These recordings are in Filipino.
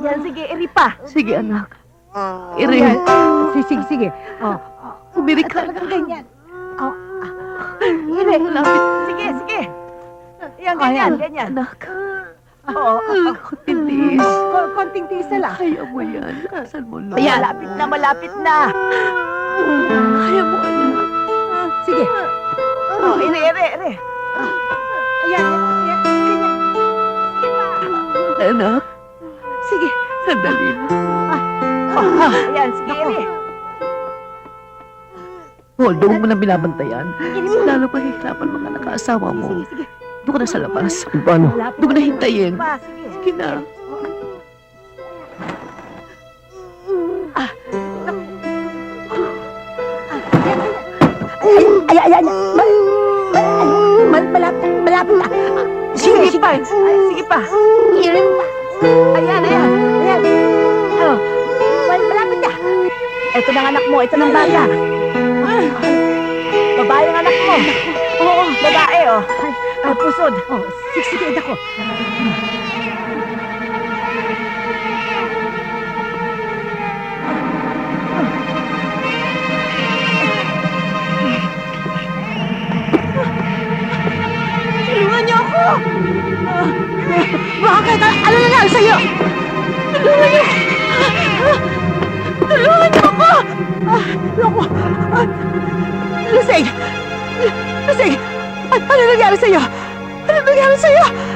Yan, sige, iri pa. Sige, anak. Iri. Sige. Oh, Umirik ka. talagang ganyan. Oh, iri. Sige. Yan, ganyan. Anak. Oo. Konting tiis. Konting tiis na lang. Kaya mo yan. Kasal mo lang. Ayan, malapit na. Kaya mo, anak. Sige. Oh, iri. Ayan, ganyan. Anak. Sige. Sandali lang. Ayan, sige, iri. Poldo, huwag mo nang binabantayan. Lalo mahihirapan mga nakaasawa mo. Sige. Doon ka na sa labas. Paano? Doon ka na hintayin. Sige. Sige na. Ayan. Malapit na. Sige pa. Ayan. Oh, malapit na. Ito ng anak mo, ito ng bata. Babae ang anak mo. Oo, babae, oh. Pusod. Oh, sige, ako. Tulungan niyo ako! Bakit? Ano nangyari sa'yo? Tulungan niyo ako! Naku! Lasing! Ano nangyari sa'yo?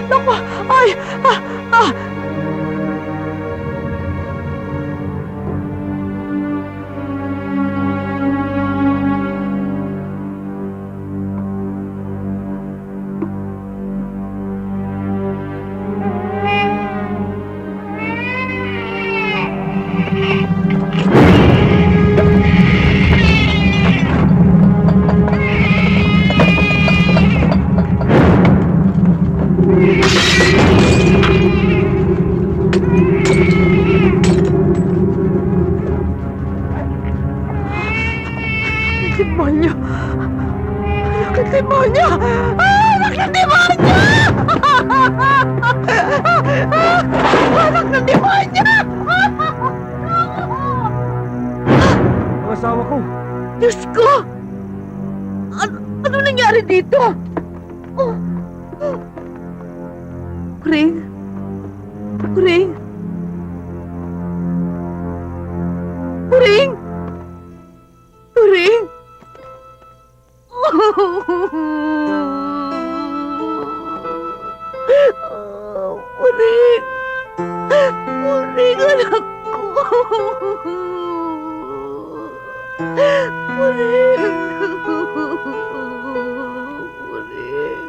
Naku! Ay! Demonyo! Anak ng demonyo! Anak ng demonyo! Anak ng demonyo! Ang asawa ko. Diyos ko! Ano nangyari dito? Oh. Ring? Ring? Ring? Ring? Ring? Ring, anak ko! Ring!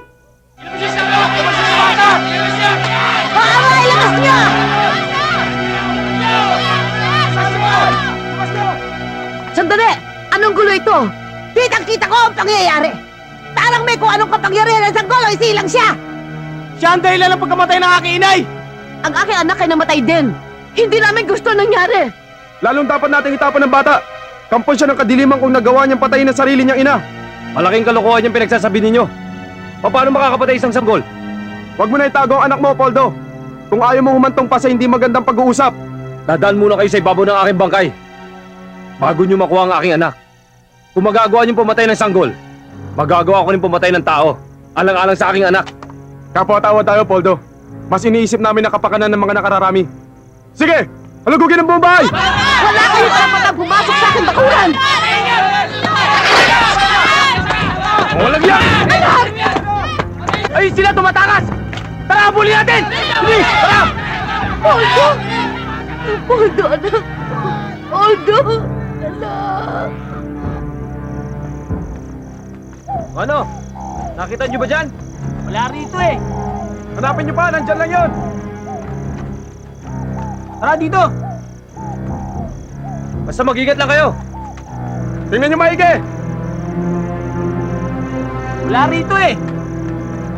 Baka ilabas niyo! Sandali! Anong gulo ito? Kitang-kita ko ang pangyayari! Parang may kung anong kapangyarihan ng sanggol o isilang siya! Siya ang dahilan ng pagkamatay ng aking inay! Ang aking anak ay namatay din! Hindi namin gusto nangyari! Lalong dapat nating itapan ng bata. Kampon siya ng kadiliman kung nagawa niyang patayin ang sarili niyang ina. Malaking kalokohan yung pinagsasabi ninyo. Paano makakapatay isang sanggol? Huwag mo na itago ang anak mo, Poldo. Kung ayaw mo humantong pa sa hindi magandang pag-uusap, dadaan muna kayo sa ibabaw ng aking bangkay bago niyo makuha ang aking anak. Kung magagawa niyong pumatay ng sanggol, magagawa ko rin pumatay ng tao, alang-alang sa aking anak. Kapwa-tawa tayo, Poldo. Mas iniisip namin ang kapakanan ng mga nakararami. Sige! Halugugin ang buong bahay! Wala kayong karapatang pumasok sa aking bakuran! Walang yan! Ay, sila tumatakas! Tara, habulin natin! Sige, tara! Poldo! Poldo, anak! Poldo! Anak! Ano? Nakita niyo ba dyan? Wala rito eh. Hanapin niyo pa, nandyan lang yun! Tara dito. Basta mag-ingat lang kayo! Tingnan niyo maigi! Wala rito eh.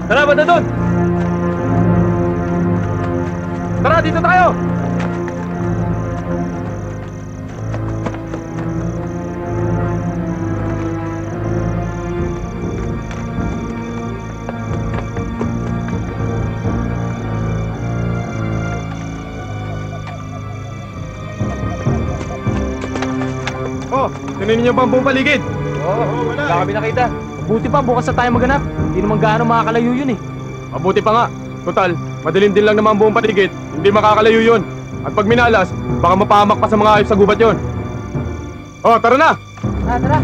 Tara, banda doon! Tara, dito tayo! Tinan niyo ba ang buong paligid? Wala kami nakita. Buti pa, bukas na tayo maganap. Hindi naman gaano makakalayo yun eh. Mabuti pa nga. Total, madilim din lang naman ang buong paligid. Hindi makakalayo yun. At pag minalas, baka mapahamak pa sa mga hayop sa gubat yun. Oh, tara na! Tara.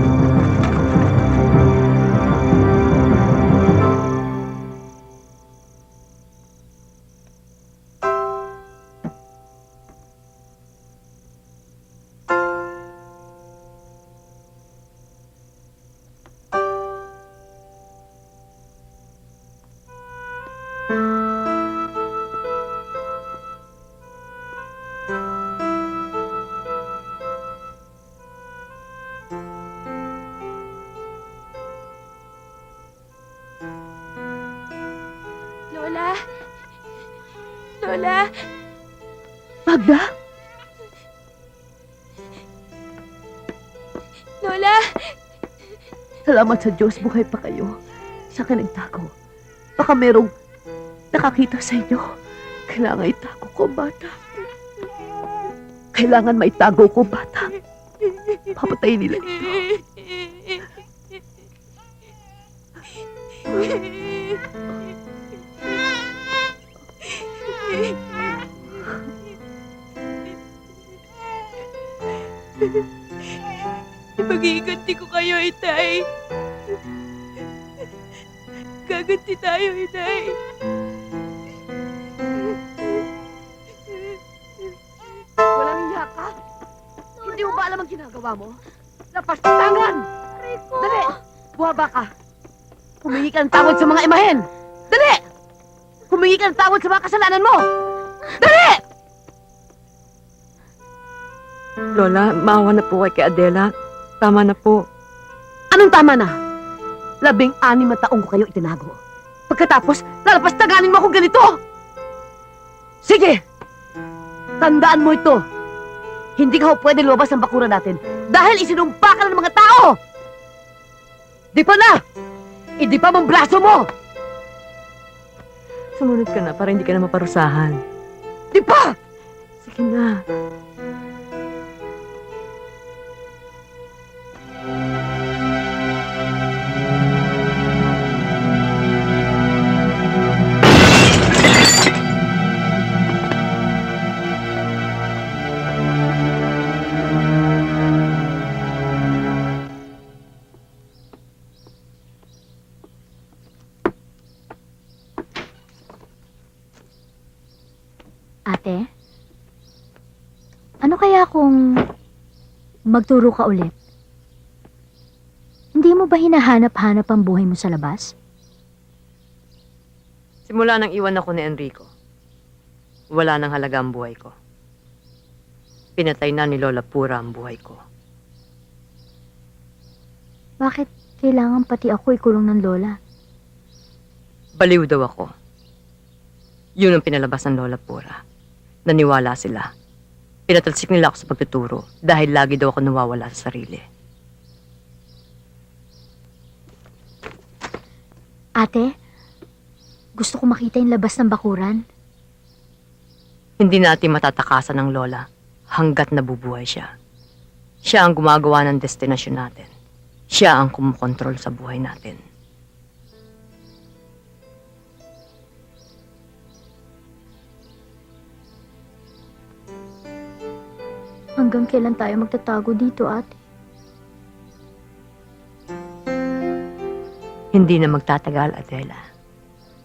Lola? Lola? Magda? Lola? Salamat sa Diyos, buhay pa kayo. Sa akin nagtago. Baka merong nakakita sa inyo. Kailangan itago ko ang bata. Kailangan maitago ko ang bata. Papatayin nila ito. Mag-iiganti ko kayo, Itay. Gaganti tayo, Itay. Walang iya ka? Hindi mo ba alam ang ginagawa mo? Lapas tangan! Rico! Dali! Buwaba ka! Humingi ka ng tawad sa mga imahen! Dali! Humingi ka ng tawad sa mga kasalanan mo! Dali! Lola, maawa na po kay Adela. Tama na po. Anong tama na? 16 na taong ko kayo itinago. Pagkatapos, lalapas-taganin mo ako ganito! Sige! Tandaan mo ito! Hindi ka ho pwede lumabas ng bakuran natin dahil isinumpa ka ng mga tao! Di pa na! Idi pa mong braso mo! Sumunod ka na para hindi ka na maparusahan. Di pa! Sige na. Ate? Ano kaya kung magturo ka ulit? Hindi mo ba hinahanap-hanap ang buhay mo sa labas? Simula nang iwan ako ni Enrico, wala nang halaga ang buhay ko. Pinatay na ni Lola Pura ang buhay ko. Bakit kailangan pati ako ikulong ng lola? Baliw daw ako. Yun ang pinalabas ng Lola Pura. Naniwala sila. Pinatalsik nila ako sa pagtuturo dahil lagi daw ako nawawala sa sarili. Ate, gusto ko makita yung labas ng bakuran. Hindi natin matatakasan ng Lola hanggat nabubuhay siya. Siya ang gumagawa ng destinasyon natin. Siya ang kumukontrol sa buhay natin. Hanggang kailan tayo magtatago dito, ate? Hindi na magtatagal, Adela.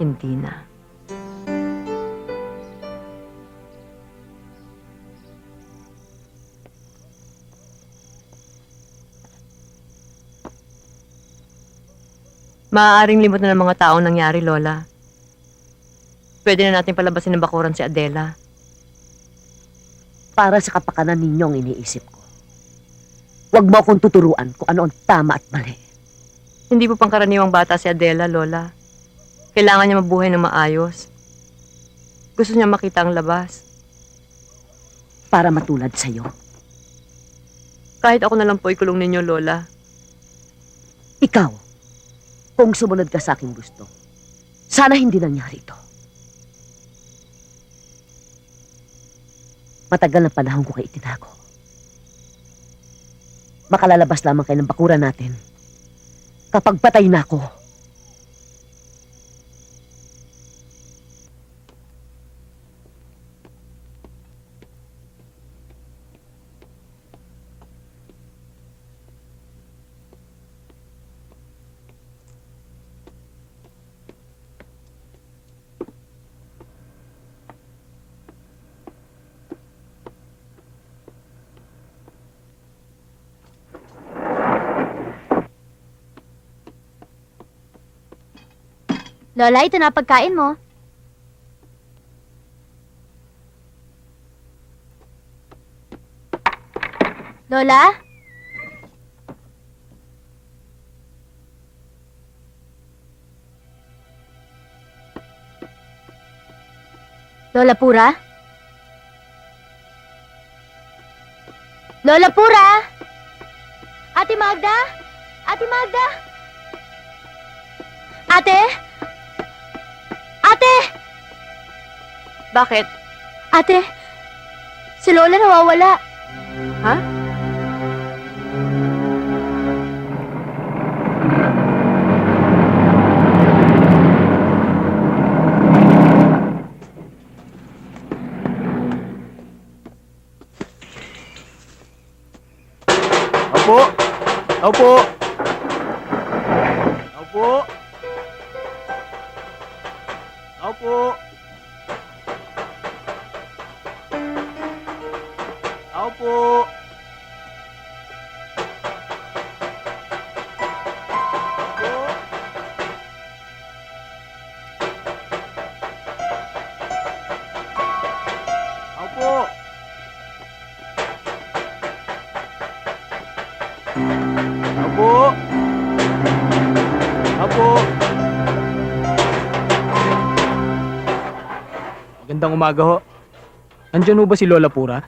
Hindi na. Maaaring limot na ng mga taong nangyari, Lola. Pwede na natin palabasin ng bakuran si Adela. Para sa kapakanan ninyong iniisip ko. Huwag mo akong tuturuan kung ano ang tama at mali. Hindi po pangkaraniwang bata si Adela, Lola. Kailangan niya mabuhay ng maayos. Gusto niya makita ang labas. Para matulad sa'yo. Kahit ako na lang po ikulong ninyo, Lola. Ikaw, kung sumunod ka sa aking gusto, sana hindi nangyari ito. Matagal na panahon ko kayo itinago. Makalalabas lamang kayo ng bakuran natin kapag patay na ako. Lola, ito na pagkain mo. Lola? Lola Pura? Lola Pura? Ate Magda? Ate Magda? Ate? Ate! Bakit? Ate, si Lola nawawala. Ha? Opo! Opo! Opo! Opo! Opo! Opo! Opo! Opo! Magandang umaga ho. Nandiyan ho ba si Lola Pura?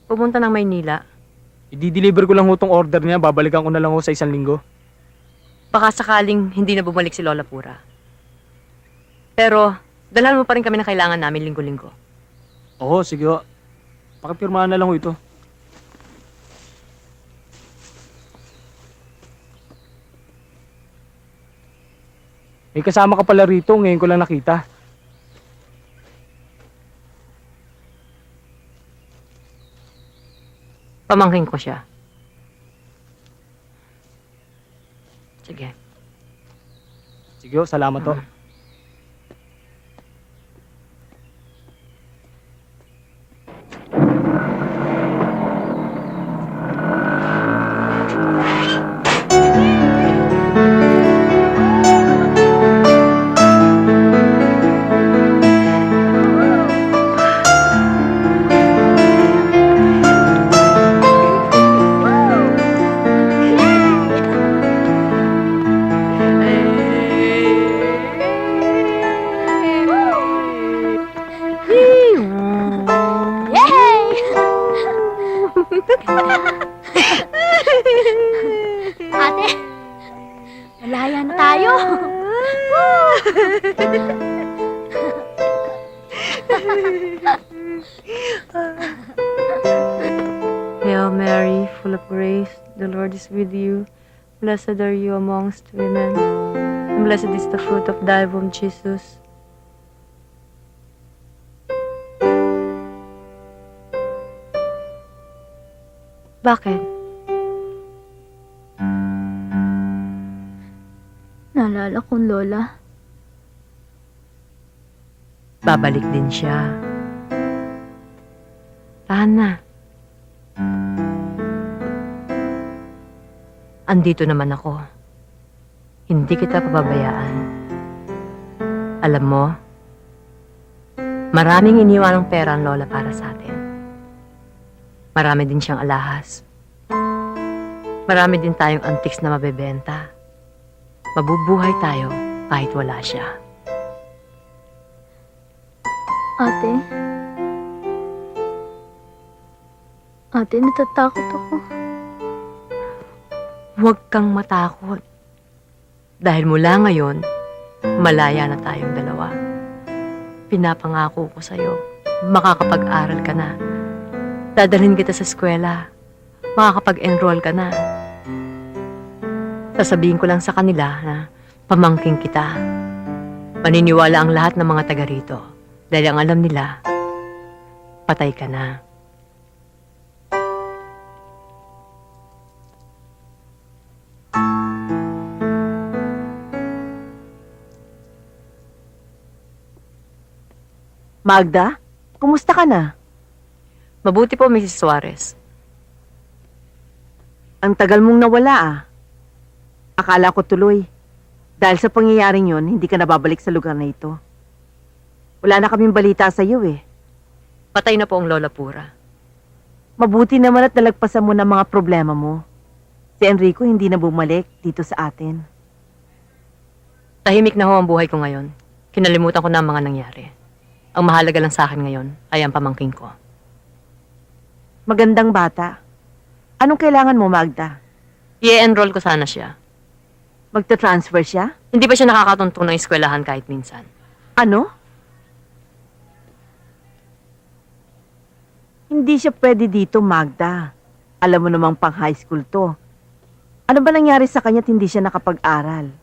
Pumunta ng Maynila. I-deliver ko lang ho tong order niya. Babalikan ko na lang ho sa 1 linggo. Baka sakaling hindi na bumalik si Lola Pura. Pero, dalhan mo pa rin kami na kailangan namin linggo-linggo. Oo, sige ho. Pakipirmahan na lang ho ito. May kasama ka pala rito. Ngayon ko lang nakita. Pamangkin ko siya. Sige. Sige ho, salamat ho. Yay! Ate, malaya na tayo. Hail Mary, full of grace, the Lord is with you. Blessed are you amongst women, and blessed is the fruit of thy womb, Jesus. Bakit? Naalala kong Lola. Babalik din siya. Tahan na. Andito naman ako. Hindi kita pababayaan. Alam mo, maraming iniwan ng pera ang Lola para sa atin. Marami din siyang alahas. Marami din tayong antiques na mabebenta. Mabubuhay tayo kahit wala siya. Ate? Ate, natatakot ako. Huwag kang matakot. Dahil mula ngayon, malaya na tayong dalawa. Pinapangako ko sa'yo, makakapag-aral ka na. Dadalhin kita sa eskwela. makakapag-enroll ka na. Sasabihin ko lang sa kanila na pamangking kita. Maniniwala ang lahat ng mga taga rito dahil ang alam nila, patay ka na. Magda, kumusta ka na? Mabuti po, Mrs. Suarez. Ang tagal mong nawala ah. Akala ko tuloy. Dahil sa pangyayaring yon, hindi ka nababalik sa lugar na ito. Wala na kaming balita sa iyo eh. Patay na po ang Lola Pura. Mabuti naman at nalagpasan mo ng mga problema mo. Si Enrico hindi na bumalik dito sa atin. Tahimik na ho ang buhay ko ngayon. Kinalimutan ko na ang mga nangyari. Ang mahalaga lang sa akin ngayon ay ang pamangking ko. Magandang bata. Anong kailangan mo, Magda? I-enroll ko sana siya. Magta-transfer siya? Hindi ba siya nakakatuntong ng eskwelahan kahit minsan? Ano? Hindi siya pwede dito, Magda. Alam mo namang pang high school to. Ano ba nangyari sa kanya at hindi siya nakapag-aral?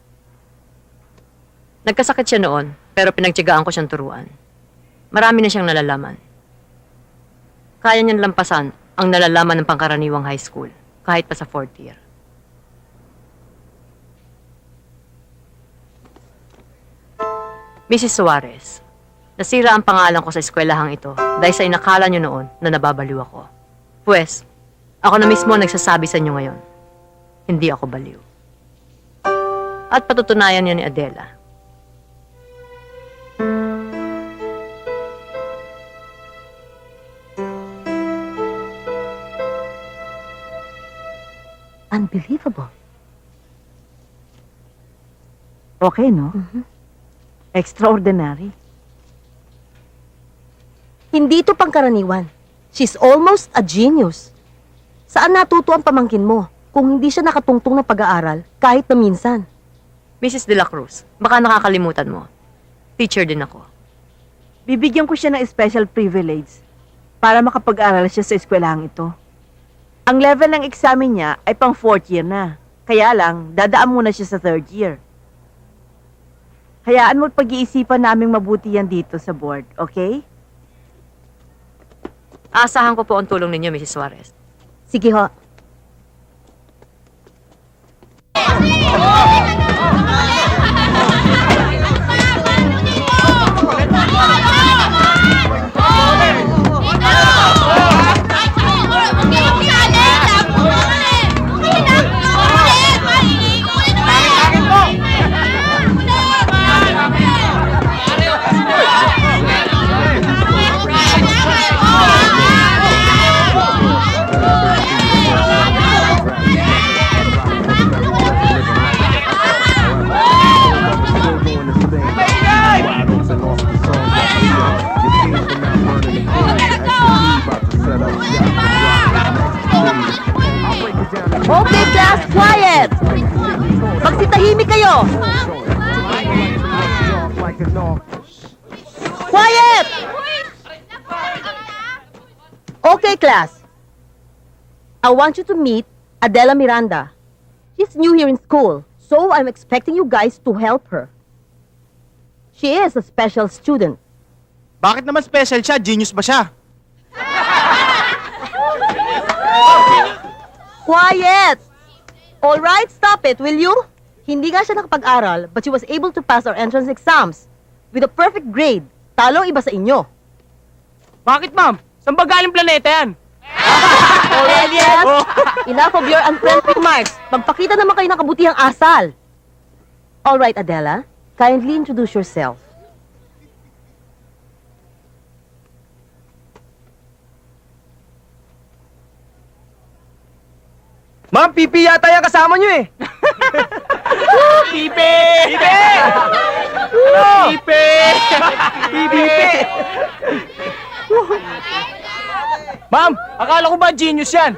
Nagkasakit siya noon, pero pinagtiyagaan ko siyang turuan. Marami na siyang nalalaman. Kaya niyang lampasan ang nalalaman ng pangkaraniwang high school, kahit pa sa 4th year. Mrs. Suarez, nasira ang pangalan ko sa eskwelahang ito dahil sa inakala niyo noon na nababaliw ako. Pwes, ako na mismo ang nagsasabi sa inyo ngayon, hindi ako baliw. At patutunayan niya ni Adela. Unbelievable. Okay, no? Extraordinary. Hindi ito pangkaraniwan. She's almost a genius. Saan natuto ang pamangkin mo kung hindi siya nakatungtong ng pag-aaral kahit na minsan? Mrs. De La Cruz, baka nakakalimutan mo. Teacher din ako. Bibigyan ko siya ng special privilege para makapag-aral siya sa eskwelahang ito. Ang level ng examen niya ay pang 4th year na. Kaya lang, dadaan muna siya sa 3rd year. Hayaan mo pag-iisipan naming mabuti yan dito sa board, okay? Aasahan ko po ang tulong ninyo, Mrs. Suarez. Sige ho. Okay, class, quiet! Magsitahimik kayo! Quiet! Okay, class. I want you to meet Adela Miranda. She's new here in school, so I'm expecting you guys to help her. She is a special student. Bakit naman special siya? Genius ba siya? Quiet! All right, stop it, will you? Hindi nga siya nakapag-aral, but she was able to pass our entrance exams with a perfect grade. Talo ang iba sa inyo. Bakit, ma'am? Saan ba galing planeta yan? All right, yes. Enough of your unfriendly remarks. Magpakita naman kayo ng kabutihang asal. All right, Adela. Kindly introduce yourself. Ma'am, pipi yata yung kasama nyo eh. Pipe! Pipe! Pipe! Pipe! Ma'am, akala ko ba genius yan?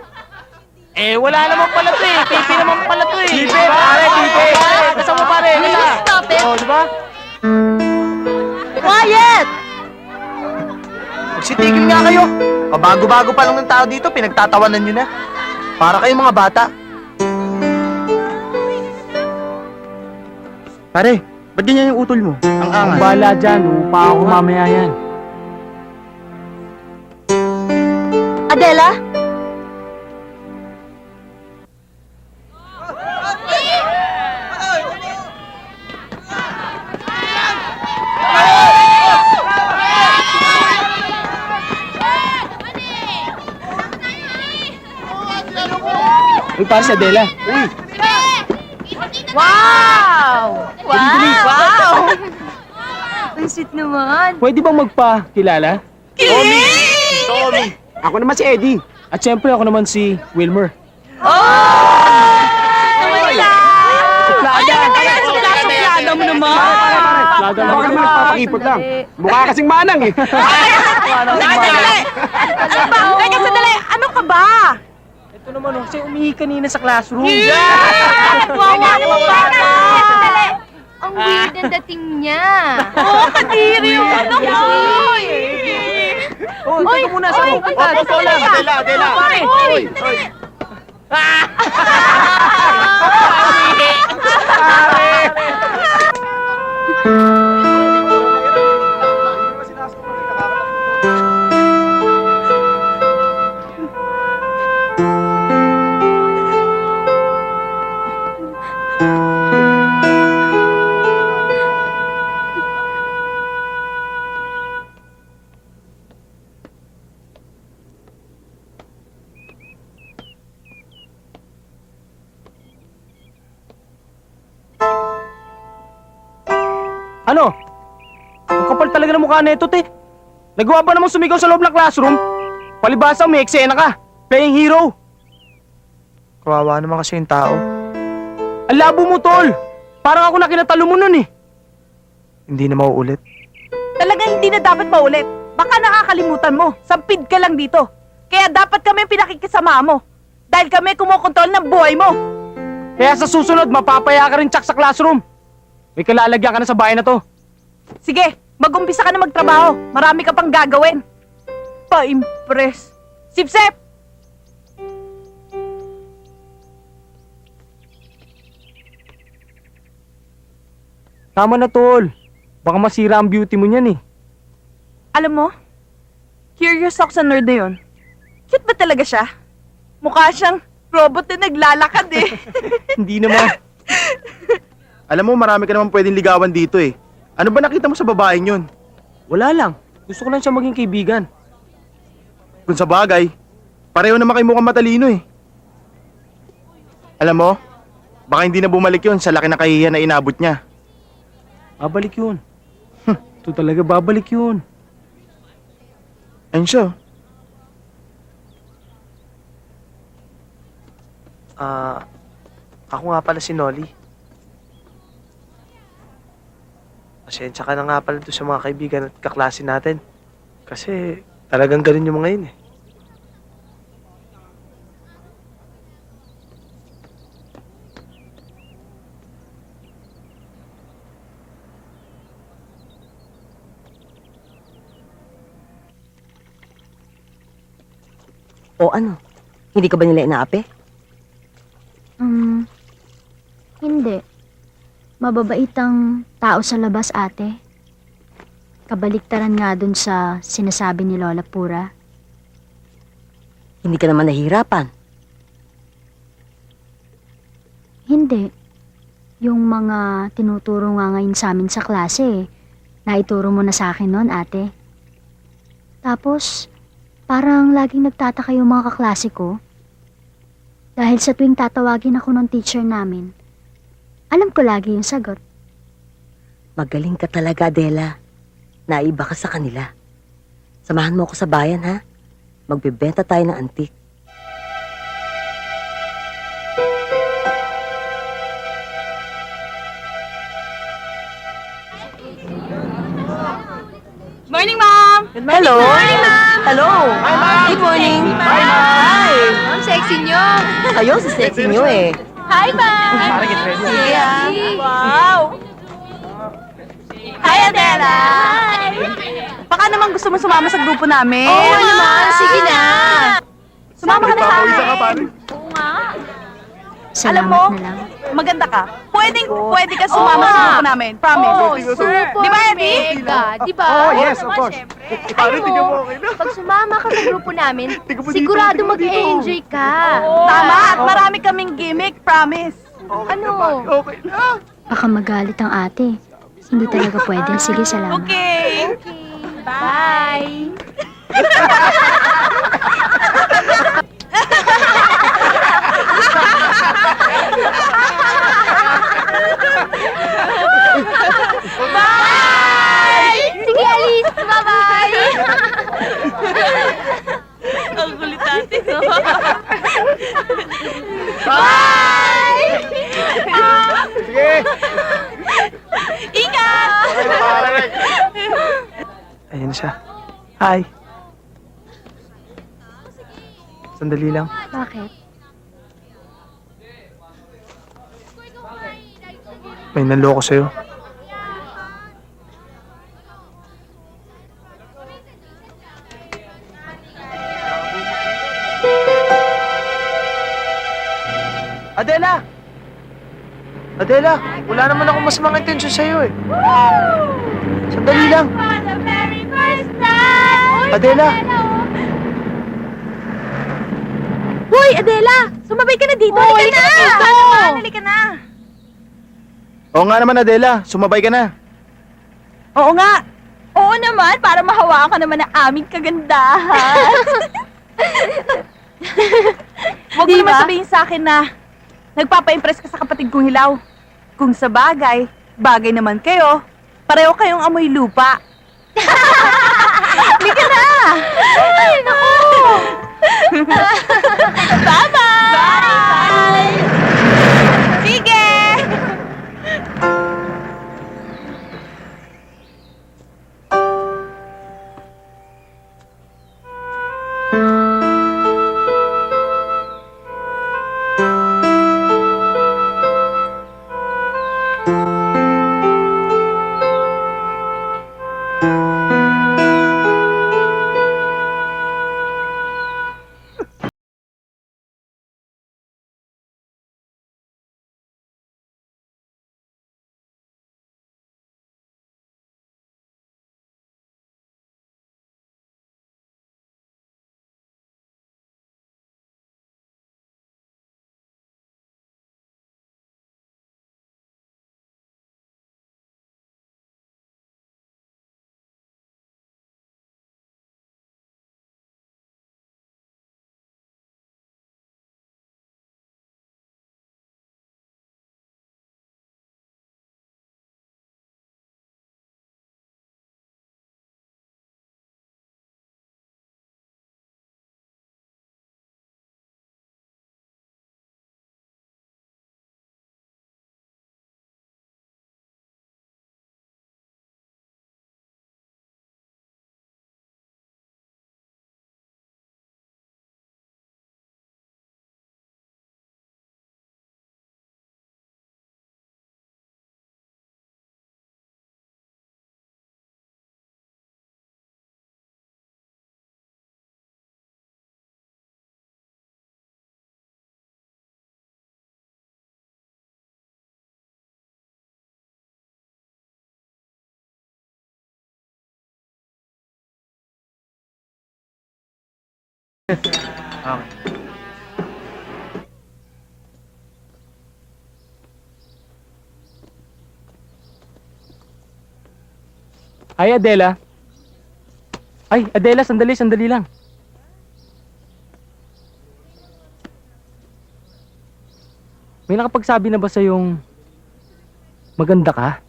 Eh, wala naman pala to eh. Pipe naman pala to eh. Pipe, pare, pipe. Kasama mo pare. Will you stop it? Oh, diba? Quiet! Magsitigil nga kayo. Pabago-bago pa lang ng tao dito, pinagtatawanan nyo na. Para kayong mga bata. Pare, ba't ganyan yung utol mo? Ang angas. Bala dyan, upa ako mamaya yan. Adela? Uy, para si Adela. Uy, Wow! Wow! Ang sweet naman. pwede bang magpakilala? Tommy! Ako naman si Eddie. At syempre ako naman si Wilmer. Suplada mo naman. Laga lang. Baka naman nagpapakipot lang. Mukha kasing manang eh. Teka, sandali! Ano ka ba? Ito naman oh, kasi umihi kanina sa classroom. Wawa mo ba? Ang weird ang dating niya. Oo, kadiri yung ano mo! Oh, teka muna sa pupunta. Totoo lang. Adela! Oy! Ano? Ang kapal talaga ng mukha nito, te. Nagawa ba namang sumigaw sa loob ng classroom? Palibasa, may eksena ka. Playing hero. Kawawa naman kasi yung tao. Ang labo mo, tol. Parang ako na kinatalo mo nun eh. Hindi na mauulit. Talagang hindi na dapat maulit. Baka nakakalimutan mo. Sampid ka lang dito. Kaya dapat kami ang pinakikisama mo. Dahil kami kumokontrol ng buhay mo. Kaya sa susunod, mapapaya ka rin tsak sa classroom. May kalalagyan ka na sa bahay na to. Sige, mag-umpisa ka na magtrabaho. Marami ka pang gagawin. Pa-impress. Sip-sip! Tama na, tol. Baka masira ang beauty mo niyan eh. Alam mo, curious ako sa nerd na yun. Cute ba talaga siya? Mukha siyang robot na naglalakad eh. Hindi naman. Alam mo, marami ka naman pwedeng ligawan dito eh. Ano ba nakita mo sa babaeng yun? Wala lang. Gusto ko lang siya maging kaibigan. Kung sa bagay, pareho naman kayo mukhang matalino eh. Alam mo, baka hindi na bumalik yun sa laki na kahihiyan na inabot niya. Babalik yun. Ito talaga, babalik yun. Ensyo, Ako nga pala si Nolly. Pasensya ka na nga pala doon sa mga kaibigan at kaklase natin. Kasi talagang ganun yung mga yun eh. O ano? Hindi ka ba nila inaapi? Hindi. Mababait ang tao sa labas, ate. Kabaliktaran nga dun sa sinasabi ni Lola Pura. Hindi ka naman nahihirapan. Hindi. Yung mga tinuturo nga ngayon sa amin sa klase, naituro mo na sa akin noon, ate. Tapos, parang laging nagtataka yung mga kaklase ko. Dahil sa tuwing tatawagin ako ng teacher namin, alam ko lagi yung sagot. Magaling ka talaga, Adela. Naiba ka sa kanila. Samahan mo ako sa bayan, ha? Magbebenta tayo ng antik. Morning, Mom! Hello! Morning, Ma'am! Hello! Hi, Ma'am! Good morning! Hi, Ma'am! Ang sexy nyo! Kayo, si sexy nyo eh. Hi, Ma'am! Para get ready. Sige, ah. Wow! Hi, Adela! Baka naman gusto mo sumama sa grupo namin. Oo naman, sige na! Sumama ka na sa amin. Papawisan ka, pare. Oo Salamat Alam mo, na lang. maganda ka. Pwede ka sumama sa grupo namin. Promise. Super Di ba, Eddie? mega, di ba? Oh, yes, of course. Pare, tingnan mo, okay na. Pag sumama ka sa grupo namin, Tingnan mo dito, sigurado tingnan mo dito. mag-enjoy ka. Tama, at marami kaming gimmick. Promise. Ano? Okay na. Baka magalit ang ate. Hindi talaga pwede. Sige, salamat. Okay. Bye! Sige, Alice! Bye-bye! Ang kulit natin. Sige! Ingat! Ayan siya. Hi. Sandali lang. Bakit? May nanloko sa'yo. Adela! Adela! Wala naman akong masamang intensyon sa'yo eh. Sandali lang. Adela! Hoy, Adela! Sumabay ka na dito. Halika na! Halika na! Oo nga naman, Adela. Sumabay ka na. Oo nga. Oo naman, para mahawakan ka naman ng aming kagandahan. Huwag mo naman sabihin sa akin na nagpapa-impress ka sa kapatid kong hilaw. Kung sa bagay, bagay naman kayo. Pareho kayong amoy lupa. Halika na! Ay, naku! Bye-bye! Bye! Sige! Ay, Adela. Ay, Adela, sandali lang. May nakapagsabi na ba sa yung maganda ka?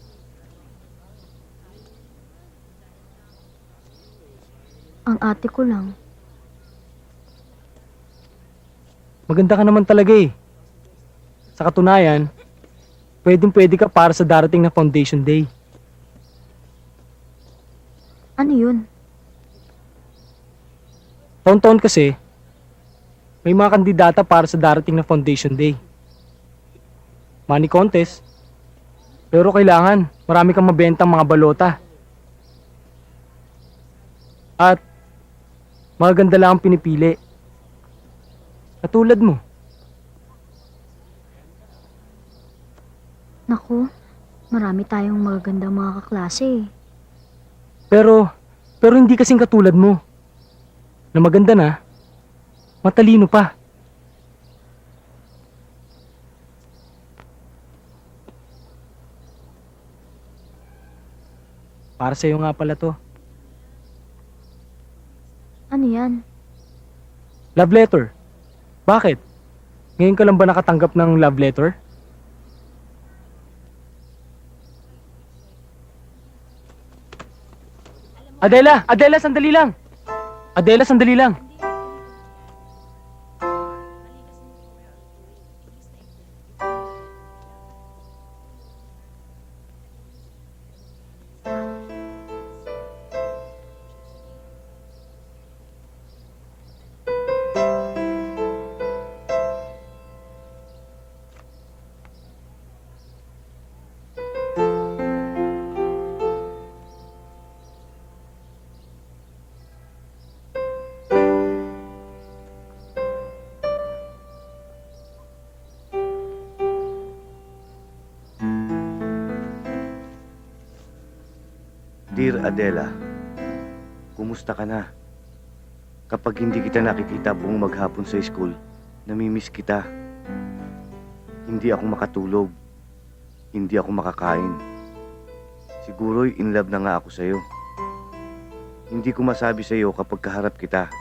Ang ate ko lang. Maganda ka naman talaga eh. Sa katunayan, pwedeng-pwede ka para sa darating na Foundation Day. Ano yun? Taon-taon kasi, may mga kandidata para sa darating na Foundation Day. Money contest. Pero kailangan, marami kang mabentang mga balota. At, magaganda lang ang pinipili. Katulad mo. Naku, marami tayong magagandang mga kaklase eh. Pero hindi kasing katulad mo. Na maganda na, matalino pa. Para sa'yo nga pala to. Ano yan? Love letter. Bakit? Ngayon ka lang ba nakatanggap ng love letter? Adela! Adela, sandali lang! Adela, sandali lang! Dear Adela, kumusta ka na? Kapag hindi kita nakikita buong maghapon sa school, namimiss kita. Hindi ako makatulog. Hindi ako makakain. Siguro'y in love na nga ako sa'yo. Hindi ko masabi sa'yo kapag kaharap kita.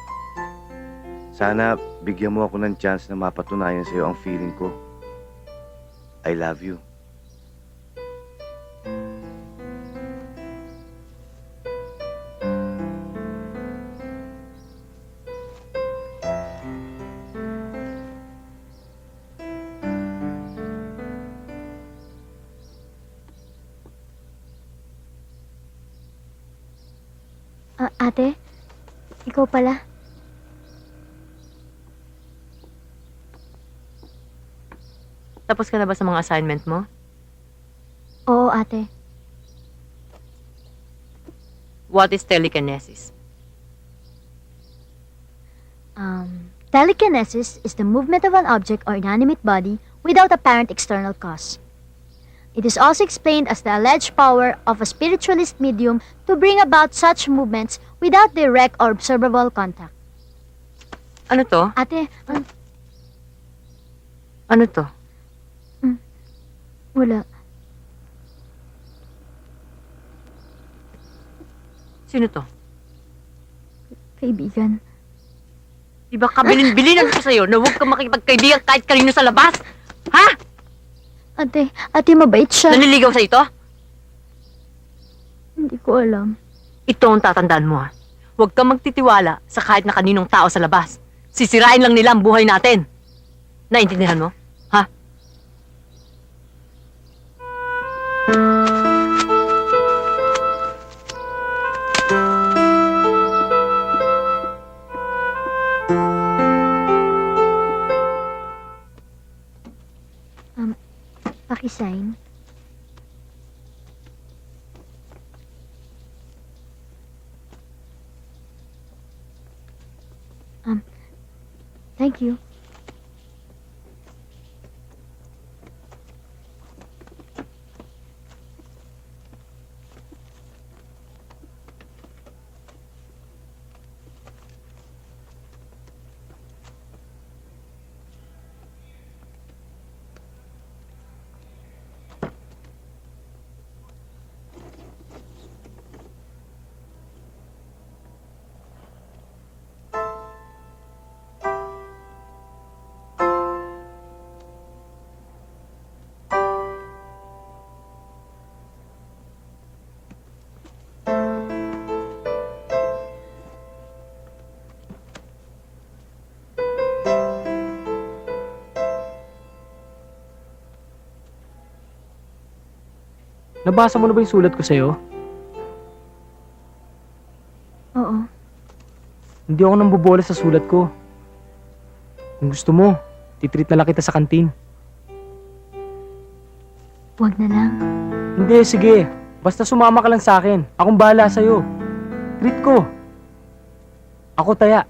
Sana bigyan mo ako ng chance na mapatunayan sa'yo ang feeling ko. I love you. Ate, ikaw pala. Tapos ka na ba sa mga assignment mo? Oo, ate. What is telekinesis? Telekinesis is the movement of an object or inanimate body without apparent external cause. It is also explained as the alleged power of a spiritualist medium to bring about such movements without direct or observable contact. Ano to? Ate, Ano to? wala. Sino to? Kaibigan. Di ba kabilin-bilinan ko sa'yo na huwag kang makipagkaibigan kahit kanino sa labas? Ha? Ate, mabait siya. Naniligaw sa ito? Hindi ko alam. Ito ang tatandaan mo, ha? Huwag kang magtitiwala sa kahit na kaninong tao sa labas. Sisirain lang nila ang buhay natin. Naintindihan mo? Ha? Pakisign. Thank you. Nabasa mo na ba yung sulat ko sa'yo? Oo. Hindi ako nambobola sa sulat ko. Kung gusto mo, titreat na lang kita sa kantin. Wag na lang. Hindi, sige. Basta sumama ka lang sa akin. Akong bahala sa'yo. Treat ko. Ako taya.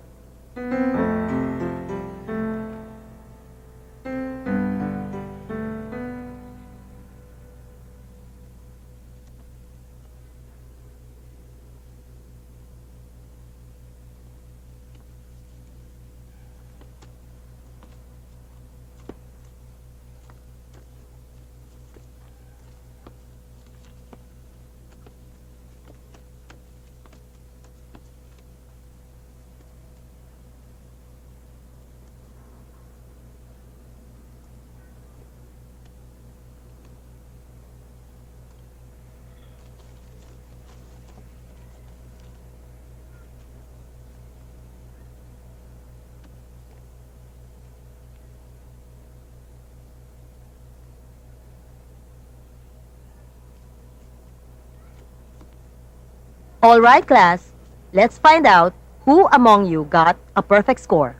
All right, class. Let's find out who among you got a perfect score.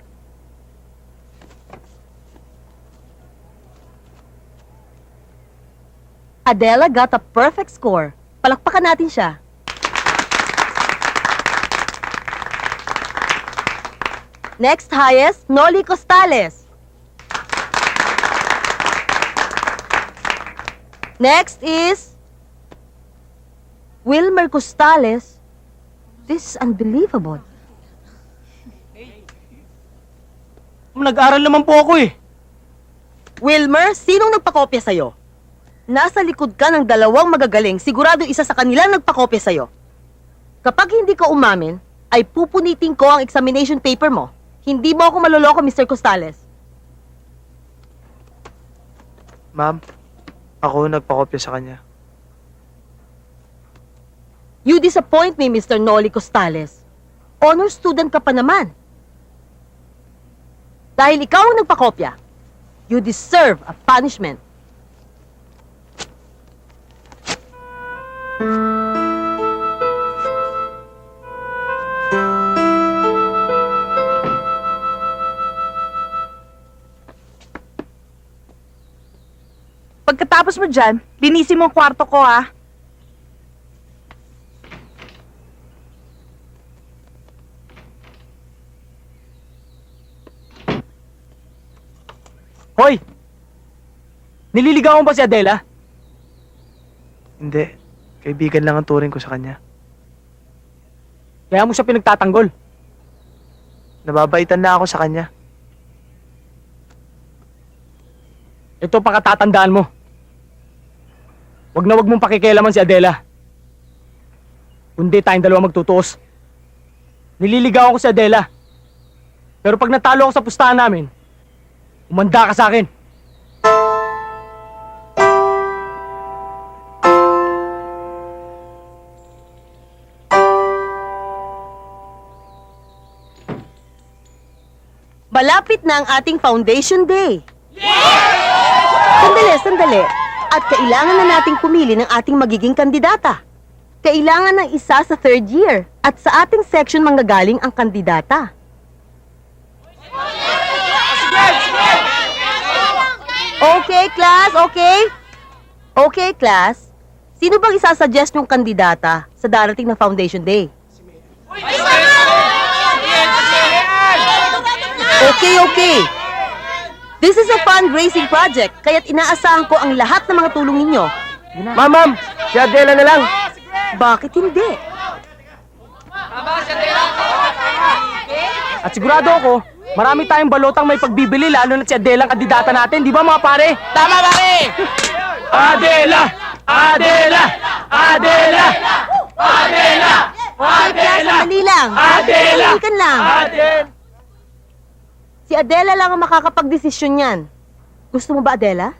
Adela got a perfect score. Palakpakan natin siya. Next highest, Noli Costales. Next is Wilmer Costales. This is unbelievable. Nag-aral naman po ako eh. Wilmer, sinong nagpakopya sa'yo? Nasa likod ka ng dalawang magagaling, sigurado isa sa kanila nagpakopya sa'yo. Kapag hindi ka umamin, ay pupunitin ko ang examination paper mo. Hindi mo ako maloloko, Mr. Costales. Ma'am, ako nagpakopya sa kanya. You disappoint me, Mr. Noli Costales. Honor student ka pa naman. Dahil ikaw ang nagpakopya, you deserve a punishment. Pagkatapos mo dyan, linisin mo ang kwarto ko, ha? Hoy! Nililigawan mo ba si Adela? Hindi. Kaibigan lang ang turing ko sa kanya. Kaya mo siya pinagtatanggol. Nababaitan na ako sa kanya. Ito pakatatandaan mo. Wag mong pakikialaman si Adela. Kundi tayong dalawa magtutuos. Nililigawan ko si Adela. Pero pag natalo ako sa pustahan namin, umanda ka sa akin. Malapit na ang ating foundation day. Sandali. At kailangan na nating pumili ng ating magiging kandidata. Kailangan ng isa sa third year. At sa ating section manggagaling ang kandidata. Okay, class, okay? Okay, class. Sino bang isasuggest yung kandidata sa darating na foundation day? Okay. This is a fundraising project, kaya't inaasahan ko ang lahat ng mga tulong ninyo. Ma'am, si Adela na lang. Bakit hindi? At sigurado ako, marami tayong balotang may pagbibili lalo na si Adela ang kandidata natin. Di ba mga pare? Tama pare! Adela! Adela! Adela! Adela! Adela! Sandali lang. Adela! Tumahimik lang. Adela! Si Adela lang ang makakapag-desisyon yan. Gusto mo ba, Adela?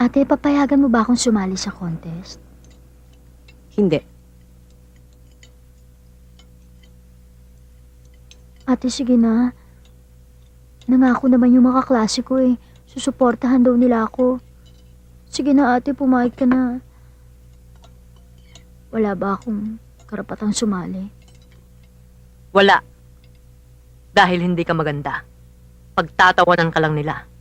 Ate, papayagan mo ba akong sumali sa contest? Hindi. Ate, sige na. Nangako naman yung mga kaklase ko eh. Susuportahan daw nila ako. Sige na ate, pumayag ka na. Wala ba akong karapatang sumali? Wala. Dahil hindi ka maganda. Pagtatawanan ka lang nila.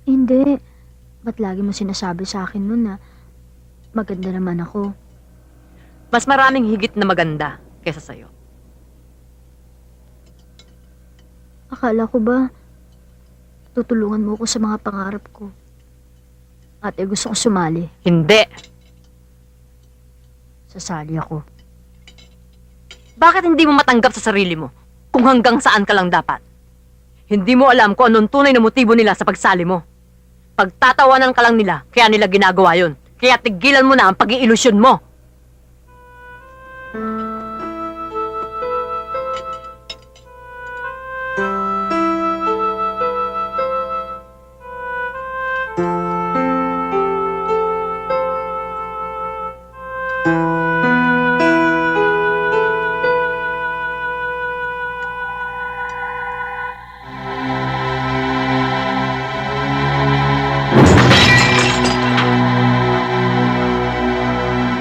Hindi. Ba't lagi mo sinasabi sa akin nun na maganda naman ako? Mas maraming higit na maganda kaysa sa'yo. Akala ko ba tutulungan mo ko sa mga pangarap ko? Ate, gusto ko sumali. Hindi. Sasali ako. Bakit hindi mo matanggap sa sarili mo kung hanggang saan ka lang dapat? Hindi mo alam kung anong tunay na motibo nila sa pagsali mo. Pagtatawanan ka lang nila, kaya nila ginagawa yun. Kaya tigilan mo na ang pag-iilusyon mo.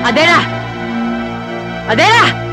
Adela! Adela!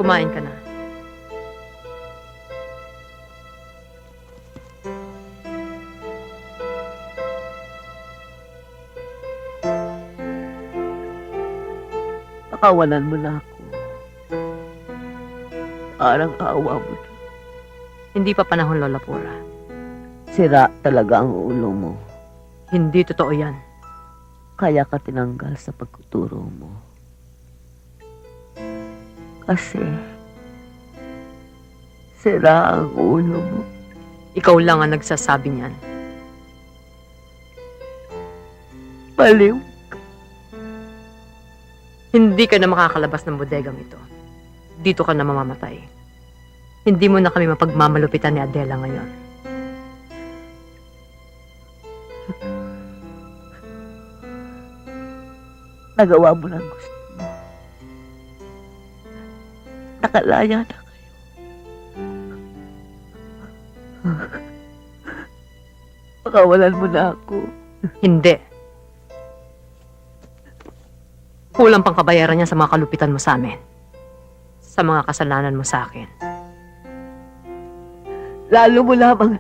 Kumain ka na. Pakawalan mo na ako. Parang awa mo na. Hindi pa panahon, Lola Pura. Sira talaga ang ulo mo. Hindi totoo yan. Kaya ka tinanggal sa pagtuturo mo. Kasi, sira ang ulo mo. Ikaw lang ang nagsasabi niyan. Baliw. Hindi ka na makakalabas ng bodegang ito. Dito ka na mamamatay. Hindi mo na kami mapagmamalupitan ni Adela ngayon. Nagawa mo lang gusto mo. Nakalaya na kayo. Pakawalan mo na ako. Hindi. Kulang pang kabayaran niya sa mga kalupitan mo sa amin. Sa mga kasalanan mo sa akin. Lalo mo lamang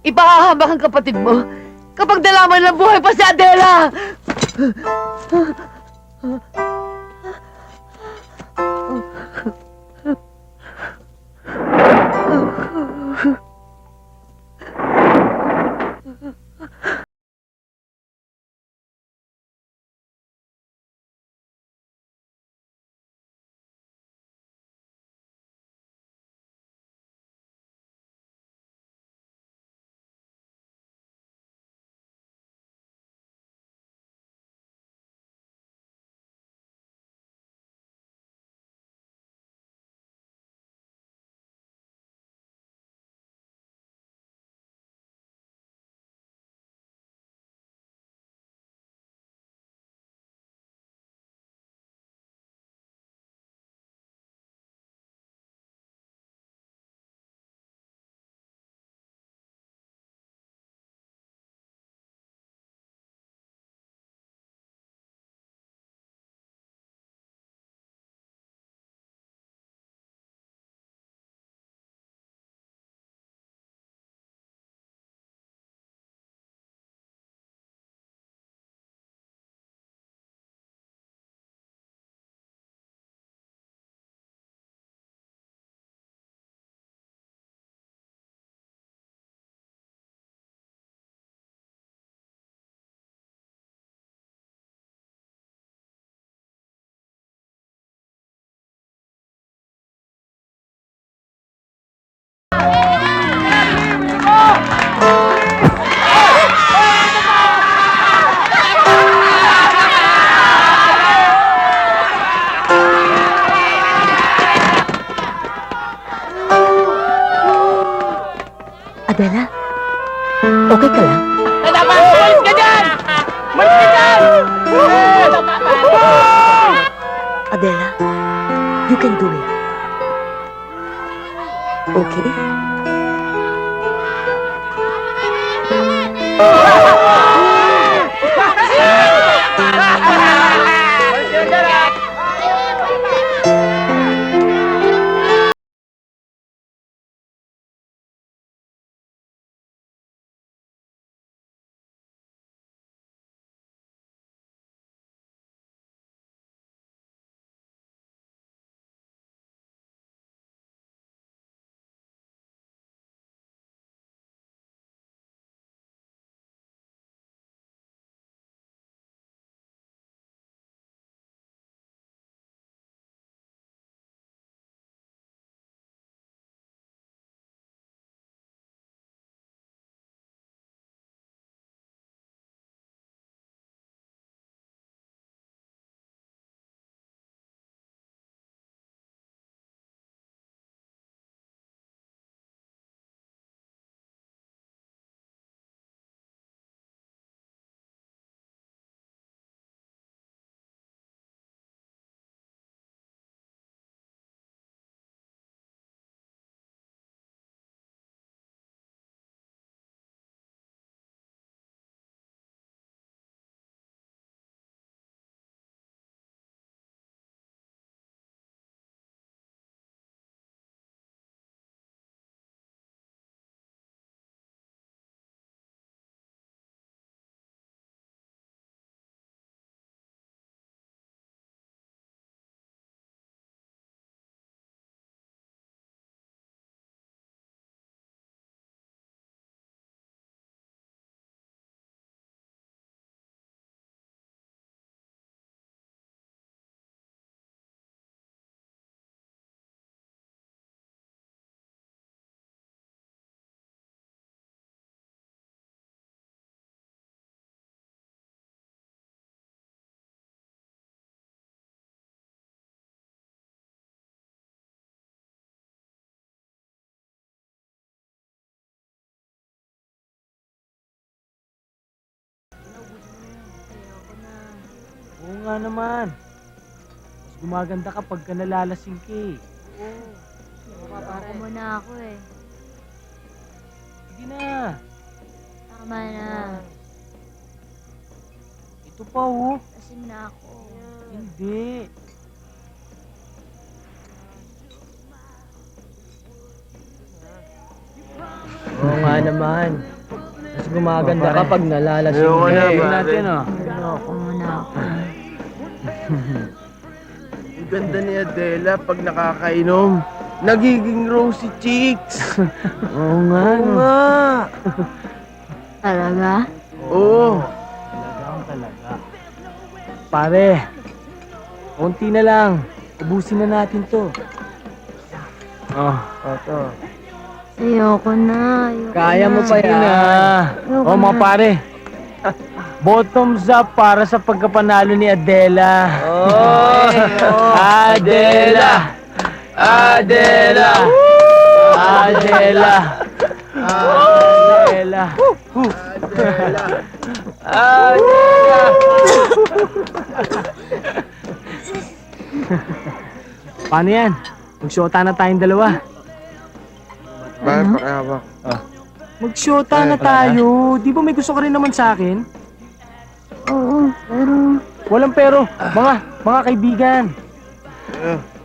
ipahahambak ang kapatid mo kapag nalaman ng buhay pa si Adela! Adela? Okay ka lang? Dapat! Malis ka dyan! Malis ka dyan! Adela, you can do it. Okay? Oo nga naman. Mas gumaganda ka pagka nalalasing ka eh. Ako muna ako eh. Sige na. Tama na. Ito pa oh. Lasing na ako. Hindi. Oo nga naman. Mas gumaganda ka pag nalalasing ka eh. Tingnan natin oh. Ako muna ako. Ang ganda ni Adela pag nakakainom. Nagiging rosy cheeks. Oo nga. Oo nga. Talaga? Oo. Talaga. Pare, konti na lang. Ubusin na natin to. Oh, ito. Ayoko na. Kaya mo pa yan. Ayoko Oh, mga na. pare. Bottoms up para sa pagkapanalo ni Adela. Oh, Adela! Adela! Adela! Adela! Adela! Paano yan? Magsyota na tayong dalawa. Bakit pakahawak? Magsyota na tayo. Di ba may gusto ka rin naman sa akin? Oo, pero... Walang pero. Mga kaibigan.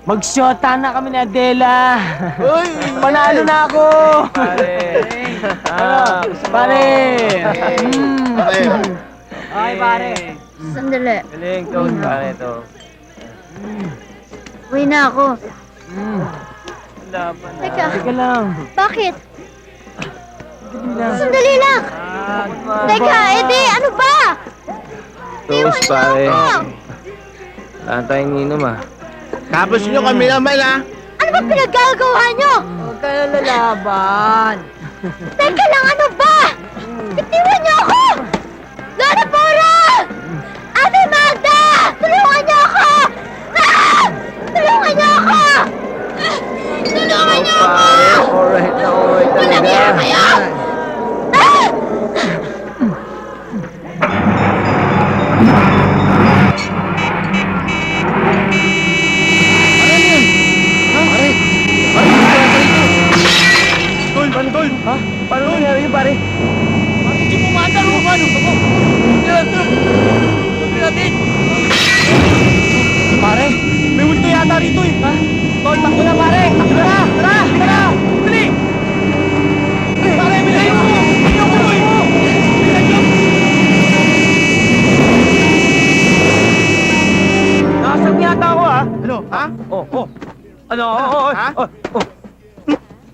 Magsyota na kami ni Adela. Uy! Panalo na ako. Pare. Pare. Ay, pare. Sandali. Galing to, pare to. Uwi na ako. Laban na. Teka, lang. bakit? Dali lang. Sandali lang! Teka, edi, ano ba? Toast, pare. Wala tayong inom ah. Tapos nyo kami naman ah. Ano ba pinaggagawa nyo? Huwag ka na lalaban. Teka lang, ano ba? Bitiwan niyo ako! Lola Pora! Ate Magda! Tulungan niyo ako! Ah! Tulungan niyo ako! Tulungan niyo ako! Alright na Walang talaga. iya kayo! Bakit yung pumaandar mo? Ano? Pare, may multo yata rito eh. Ha? Tol, takbo na pare! Takbo na! Tara! Halika na! Bili! Pare, bilay mo! Bilay mo! Bilay mo! Nasaan yata ako ah? Ano? Ha? Oh. Ano? Ha? Oh.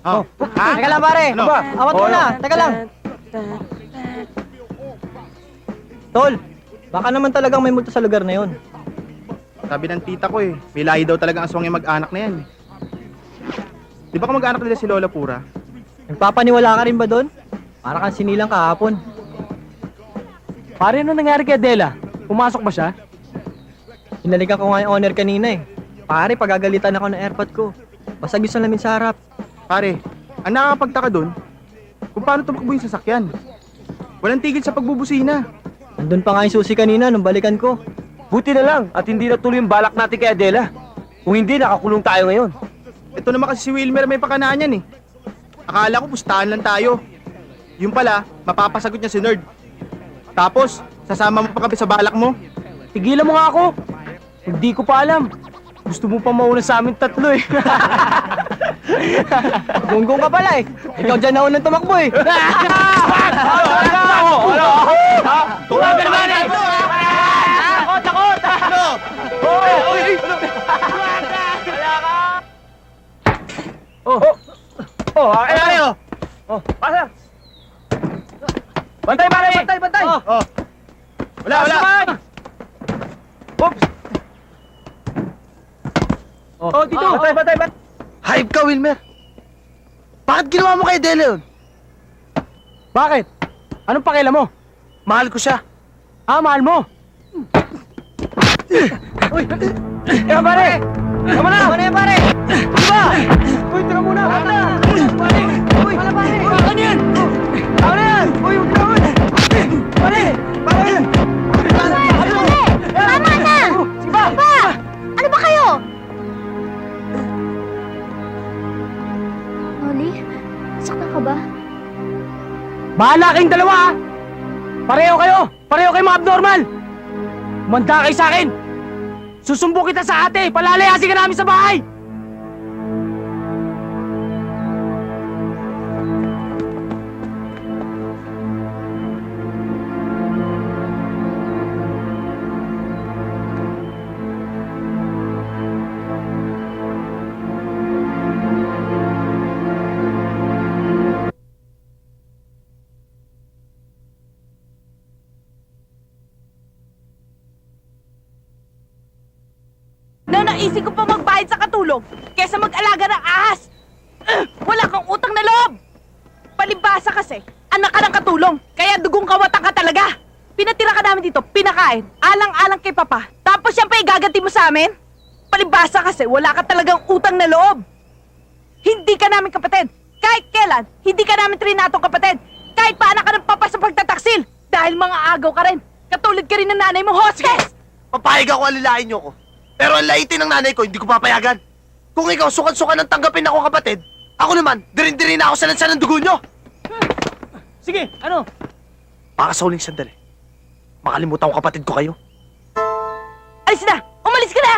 Oh. Ha? Teka lang pare! Ano? Awat mo na! Teka lang! Tol, baka naman talagang may multo sa lugar na yon. Sabi ng tita ko eh, may lahi daw talaga ang aswang yung mag-anak na yan eh. Di ba mag-anak nila si Lola Pura? Nagpapaniwala ka rin ba doon? Para kang sinilang kahapon. Pare, ano nangyari kay Adela? Pumasok ba siya? Hinalikan ko nga yung owner kanina eh. Pare, pagagalitan ako ng airpod ko. Basag yung salamin sa harap. Pare, ang nakakapagtaka doon, kung paano tumakbo yung sasakyan. Walang tigil sa pagbubusina. Andun pa nga yung susi kanina nung balikan ko. Buti na lang at hindi natuloy yung balak natin kay Adela. Kung hindi, nakakulong tayo ngayon. Ito naman kasi si Wilmer may pakanaan yan eh. Akala ko pustahan lang tayo. Yung pala, mapapasagot niya si Nerd. Tapos, sasama mo pa kami sa balak mo. Tigilan mo nga ako. Hindi ko pa alam. Gusto mo pa mauna sa amin tatlo eh. Gunggong ka pala eh. Ikaw dyan naunang tumakbo eh. Tumagal ba na? Takot! Ano? Ay, pare, oh! Oh, pasa! Bantay, pare! Bantay! Oh. Wala! Oops! Oh, dito! Bantay! Hype ka, Wilmer! Bakit ginawa mo kay Adela yun? Bakit? Anong pakialam mo? Mahal ko siya. Ah, mahal mo? Uy! Teka, pare! Tama na! Tama na yan, pare! Diba? Uy, tira muna! Tama na! Pare! Uy! Pala, pare! Ano yan? Tama na yan! Uy, huwag ka naman! Pare! Pare! Tama na! Siba! Pa! Ano ba kayo? Noli, saktan ka ba? Bahala kayong dalawa, ha? Pareho kayo! Pareho kayo mga abnormal! Umanda kayo sa akin! Susumbo kita sa ate! Palalayasin ka namin sa bahay! Naisip ko pa magbayad sa katulong kesa mag-alaga ng ahas. Wala kang utang na loob. Palibasa kasi, anak ka ng katulong, kaya dugong kawatan ka talaga. Pinatira ka namin dito, pinakain, alang-alang kay Papa. Tapos yan pa igaganti mo sa amin? Palibasa kasi, wala ka talagang utang na loob. Hindi ka namin kapatid. Kahit kailan, hindi ka namin trinatong kapatid. Kahit pa anak ka ng Papa sa pagtataksil. Dahil mga agaw ka rin. Katulad ka rin ng nanay mo, hostess! Papayag ako alilain niyo ko. Pero ang laitin ng nanay ko, hindi ko papayagan. Kung ikaw sukan-sukan ng tanggapin ako kapatid, ako naman, dirin-dirin na ako sa lansa ng dugo nyo. Sige, ano? Baka sa huling sandali, makalimutan ko kapatid ko kayo. Alis na! Umalis ka na!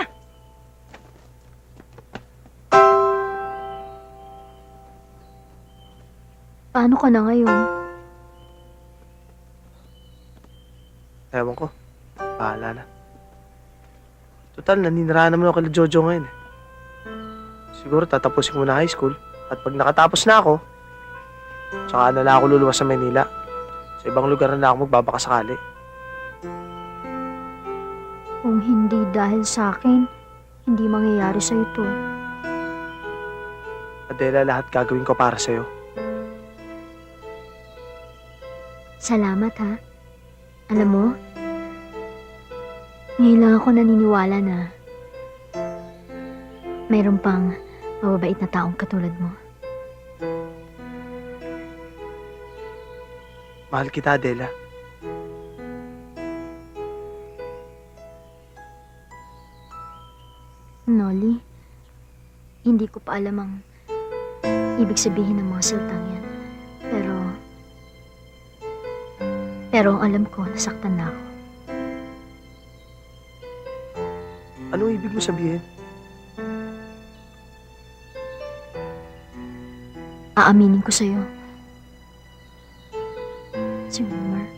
Paano ka na ngayon? Ewan ko, bahala na. Total, naninirahan naman ako kay Jojo ngayon eh. Siguro tatapusin ko muna high school. At pag nakatapos na ako, tsaka na lang ako luluwas sa Manila. Sa ibang lugar na ako magbabaka sakali. Kung hindi dahil sa akin, hindi mangyayari sa'yo to. Adela, lahat gagawin ko para sa'yo. Salamat ha. Alam mo, ngayon lang ako naniniwala na mayroon pang mababait na taong katulad mo. Mahal kita, Adela. Noli, hindi ko pa alam ang ibig sabihin ng mga salitang yan. Pero Pero ang alam ko, nasaktan na ako. Anong ibig mo sabihin? Aaminin ko sa'yo. Si Wilmer.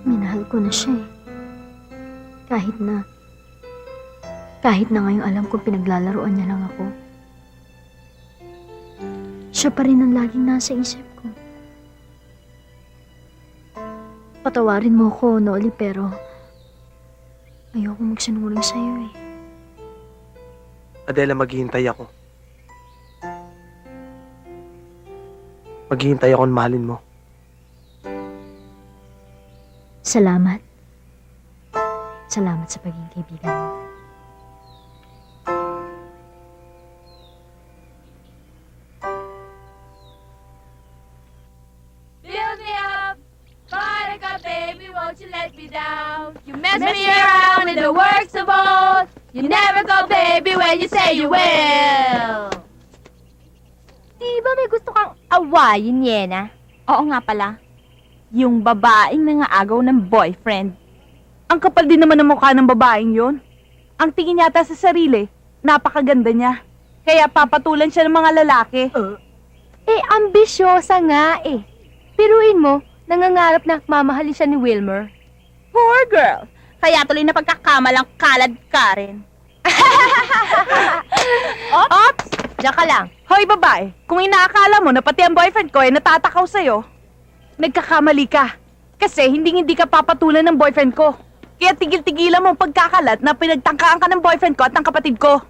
Minahal ko na siya eh. Kahit na ngayong alam kong pinaglalaroan niya lang ako. Siya pa rin ang laging nasa isip ko. Patawarin mo ko, Noli, pero ayoko magsinungaling sa'yo eh. Adela, maghihintay ako. Maghihintay ako na mahalin mo. Salamat. Salamat sa pagiging kaibigan mo. Build me up, buttercup baby, won't you let me down? You mess me around in the works of old. You never go baby when you say you will. Di ba may gusto kang awayin, Yena? Oo nga pala. Yung babaeng nangaagaw ng boyfriend. Ang kapal din naman ng mukha ng babaeng yon. Ang tingin yata sa sarili, napakaganda niya. Kaya papatulan siya ng mga lalaki. Ambisyosa nga eh. Piruin mo, nangangarap na mamahalin siya ni Wilmer. Poor girl. Kaya tuloy na pagkakamalang kalad ka rin. Ops! Diyan ka lang. Hoy babae, kung inaakala mo na pati ang boyfriend ko ay natatakaw sa'yo, nagkakamali ka. Kasi hindi ka papatulan ng boyfriend ko. Kaya tigil-tigilan mo ang pagkakalat na pinagtangkaan ka ng boyfriend ko at ng kapatid ko.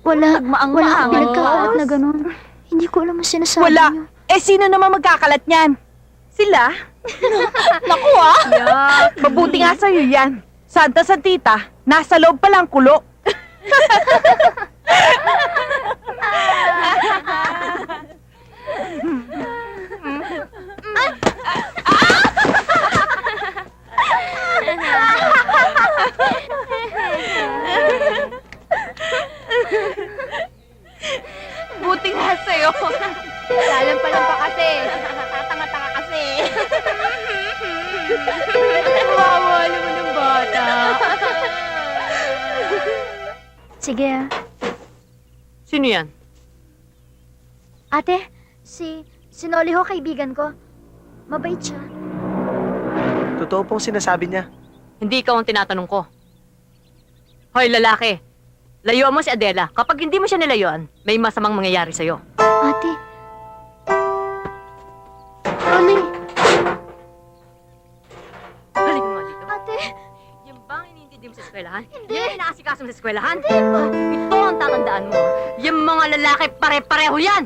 Wala Nagmaang-maang. akong pinagkakalat na ganun. Hindi ko alam ang sinasabi Wala. niyo. Sino naman magkakalat niyan? Sila? Naku Mabuti nga sa'yo yan. Santa sa tita, nasa loob pa lang kulo. Buti nga sa'yo. Lalampalan pa kasi. Tatanga-tanga kasi. Wawa naman ng bata. Sige ah. Sino yan? Ate, si Noli ho, kaibigan ko. Mabait siya. Totoo pong sinasabi niya. Hindi ikaw ang tinatanong ko. Hoy, lalaki. Layuan mo si Adela. Kapag hindi mo siya nilayuan, may masamang mangyayari sa'yo. Ate. Noli. Halika nga dito. Ate. Yung bang iniintindi mo sa eskwelahan? Hindi. Yung inaasikaso mo sa eskwelahan? Hindi. Ito ang tatandaan mo. Yung mga lalaki, pare-pareho yan.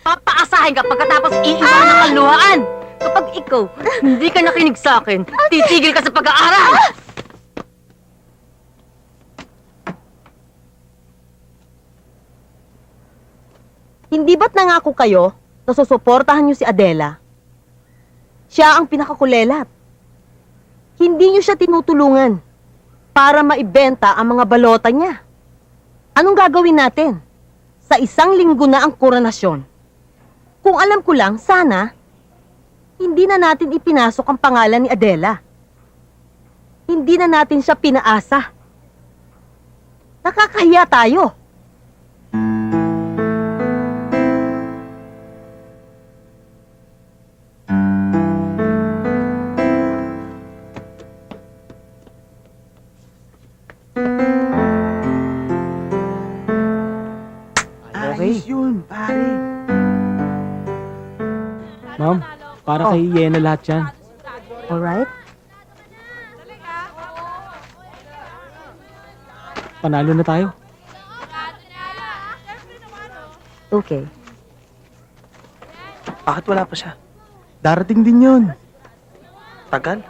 Papaasahin ka pagkatapos iiwan ng kaluhaan. Kapag ikaw, hindi ka nakinig sa akin, titigil ka sa pag-aaral. Hindi ba't nangako kayo na susuportahan niyo si Adela? Siya ang pinakakulelat. Hindi niyo siya tinutulungan para maibenta ang mga balota niya. Anong gagawin natin? Sa 1 linggo na ang koronasyon. Kung alam ko lang, sana, hindi na natin ipinasok ang pangalan ni Adela. Hindi na natin siya pinaasa. Nakakahiya tayo. Ayos yun, pare. Ma'am, para kay Yena lahat yan. Alright? Panalo na tayo. Okay. Bakit wala pa siya? Darating din yun. Tagal?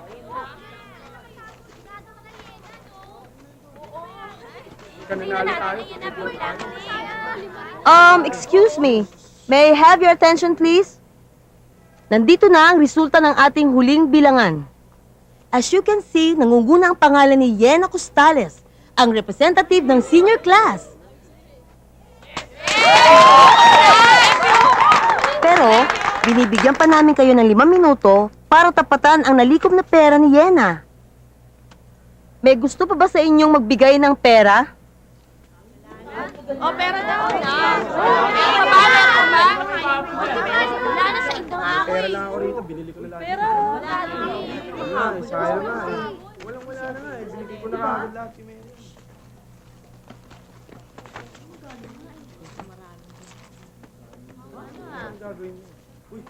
Excuse me. May I have your attention, please? Nandito na ang resulta ng ating huling bilangan. As you can see, nangunguna ang pangalan ni Yena Costales, ang representative ng senior class. Pero, binibigyan pa namin kayo ng 5 minuto para tapatan ang nalikom na pera ni Yena. May gusto pa ba sa inyong magbigay ng pera? O, pera daw. Pera lang ako rito, binili ko na lahat. Pera? Sayang nga eh. Walang-wala na nga eh, binili ko na agad lahat si Mary. Anong gagawin mo? Uy!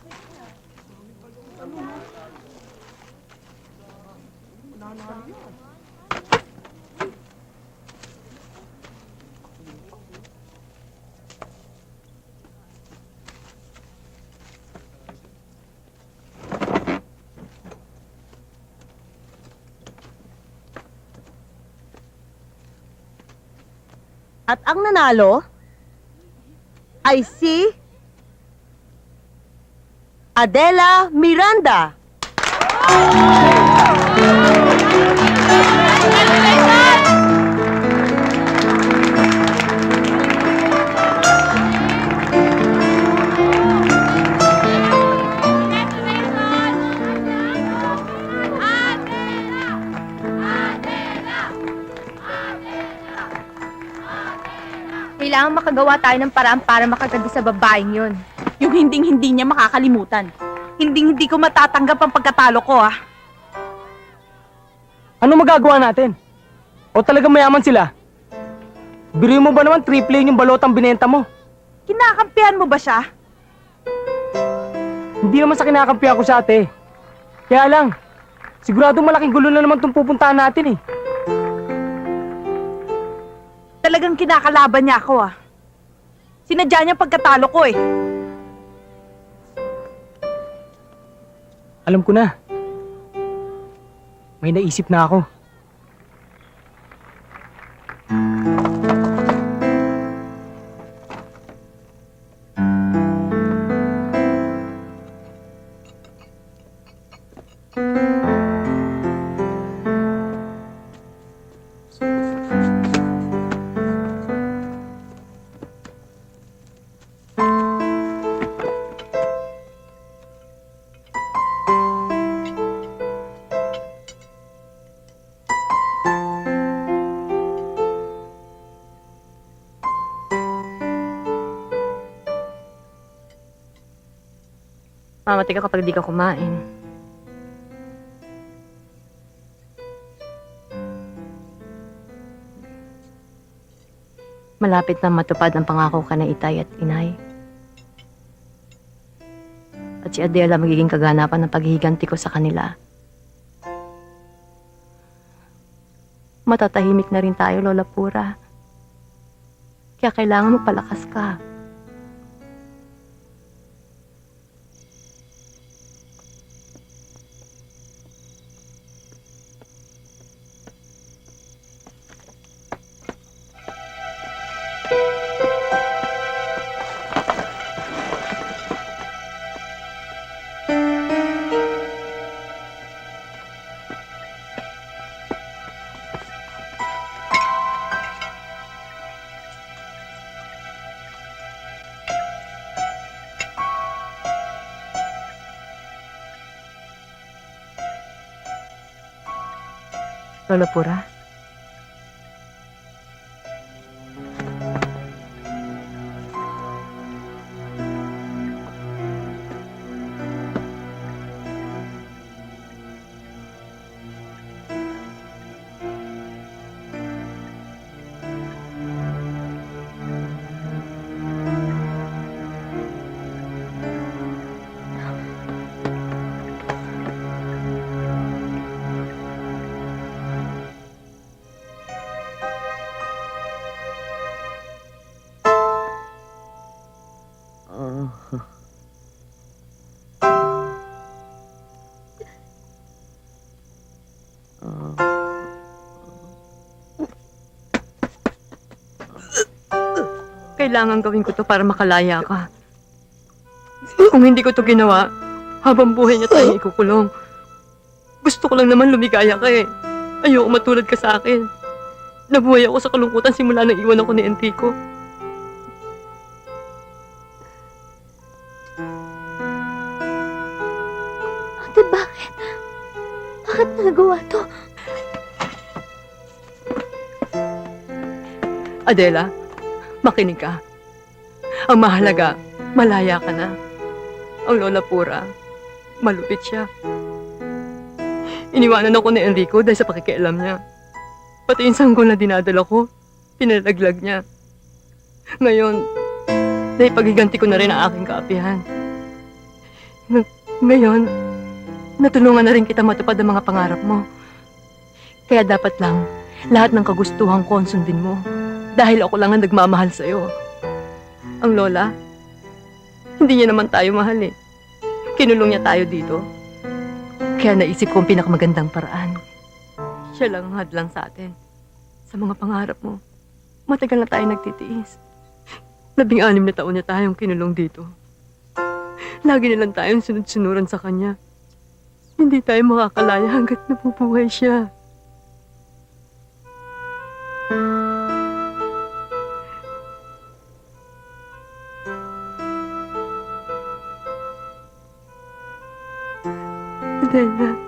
At ang nanalo ay si Adela Miranda. Kailangan makagawa tayo ng paraan para makaganda sa babaeng yun. Yung hinding-hindi niya makakalimutan. Hinding-hindi ko matatanggap ang pagkatalo ko, ah. Ano magagawa natin? O talagang mayaman sila? Biruin mo ba naman triple yung balotang binenta mo? Kinakampihan mo ba siya? Hindi naman sa kinakampi ako sa ate. Kaya lang, sigurado malaking gulo na naman itong pupuntahan natin eh. Talagang kinakalaban niya ako, ah. Sinadya niya pagkatalo ko, eh. Alam ko na. May naisip na ako. Mamatay ka kapag di ka kumain. Malapit na matupad ang pangako ka na itay at inay. At si Adela magiging kaganapan ng paghihiganti ko sa kanila. Matatahimik na rin tayo, Lola Pura. Kaya kailangan magpalakas ka. Lola Pura? Kailangan gawin ko to para makalaya ka. Kung hindi ko to ginawa, habang buhay niya tayong ikukulong. Gusto ko lang naman lumigaya ka eh. Ayoko matulad ka sa akin. Nabuhay ako sa kalungkutan simula nang iwan ako ni Enrico. Bakit nagawa to? Adela, makinig ka. Ang mahalaga, malaya ka na. Ang Lola Pura, malupit siya. Iniwanan ako ni Enrico dahil sa pakikialam niya. Pati yung sanggol na dinadala ko, pinalaglag niya. Ngayon, naipagiganti ko na rin ang aking kaapihan. Ngayon, natulungan na rin kita matupad ang mga pangarap mo. Kaya dapat lang, lahat ng kagustuhan ko ang sundin mo. Dahil ako lang ang nagmamahal sa'yo. Ang Lola, hindi niya naman tayo mahal eh. Kinulong niya tayo dito. Kaya naisip ko ang pinakamagandang paraan. Siya lang ang hadlang sa atin. Sa mga pangarap mo. Matagal na tayo nagtitiis. 16 na taon niya tayong kinulong dito. Lagi na lang tayong sunod-sunuran sa kanya. Hindi tayo makakalaya hanggat nabubuhay siya. Adela.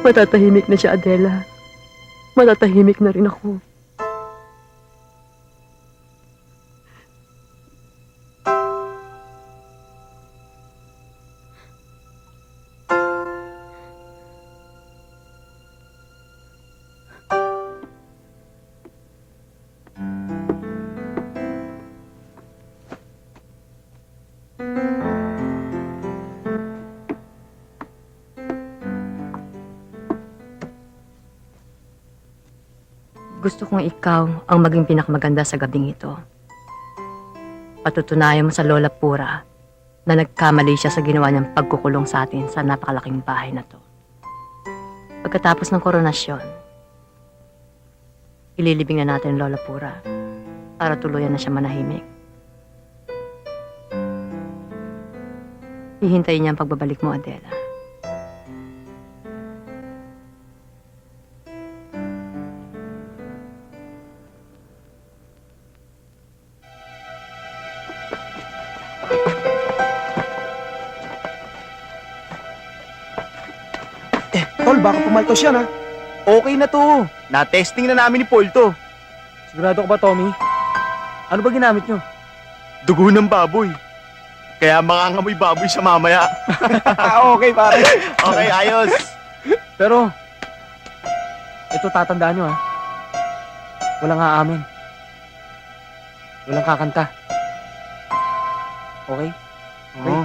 Matatahimik na siya, Adela. Matatahimik na rin ako. Gusto kong ikaw ang maging pinakamaganda sa gabing ito. Patutunayan mo sa Lola Pura na nagkamali siya sa ginawa niyang pagkukulong sa atin sa napakalaking bahay na to. Pagkatapos ng koronasyon, ililibing na natin Lola Pura para tuluyan na siya manahimik. Hihintayin niya ang pagbabalik mo, Adela. Tol, baka pumaltos yan ha. Okay na to. Na-testing na namin ni Paul to. Sigurado ka ba, Tommy? Ano ba ginamit nyo? Dugo ng baboy. Kaya makangamoy baboy sa mamaya. Okay, pare. Okay, ayos. Pero, ito tatandaan nyo ha. Walang aamin. Walang kakanta. Okay? Oo.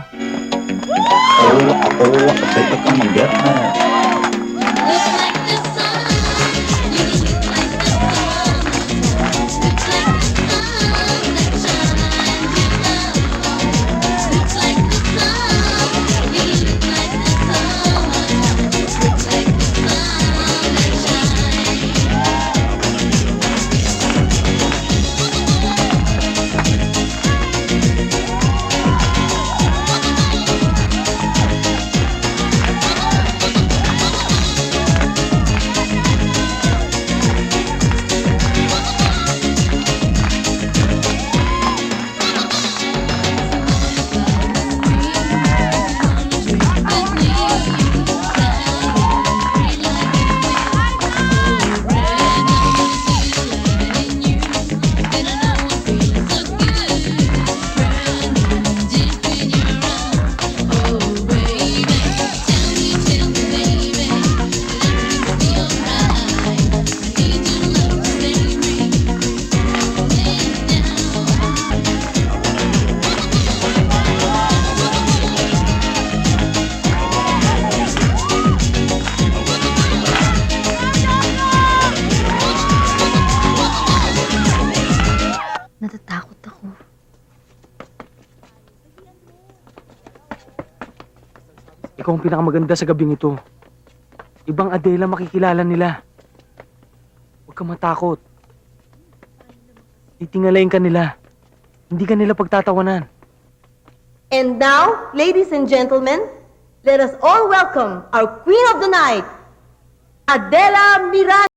ikaw ang pinakamaganda sa gabing ito. Ibang Adela makikilala nila. Huwag kang matakot. Titingalain ka nila. Hindi ka nila pagtatawanan. And now, ladies and gentlemen, let us all welcome our Queen of the Night, Adela Miranda.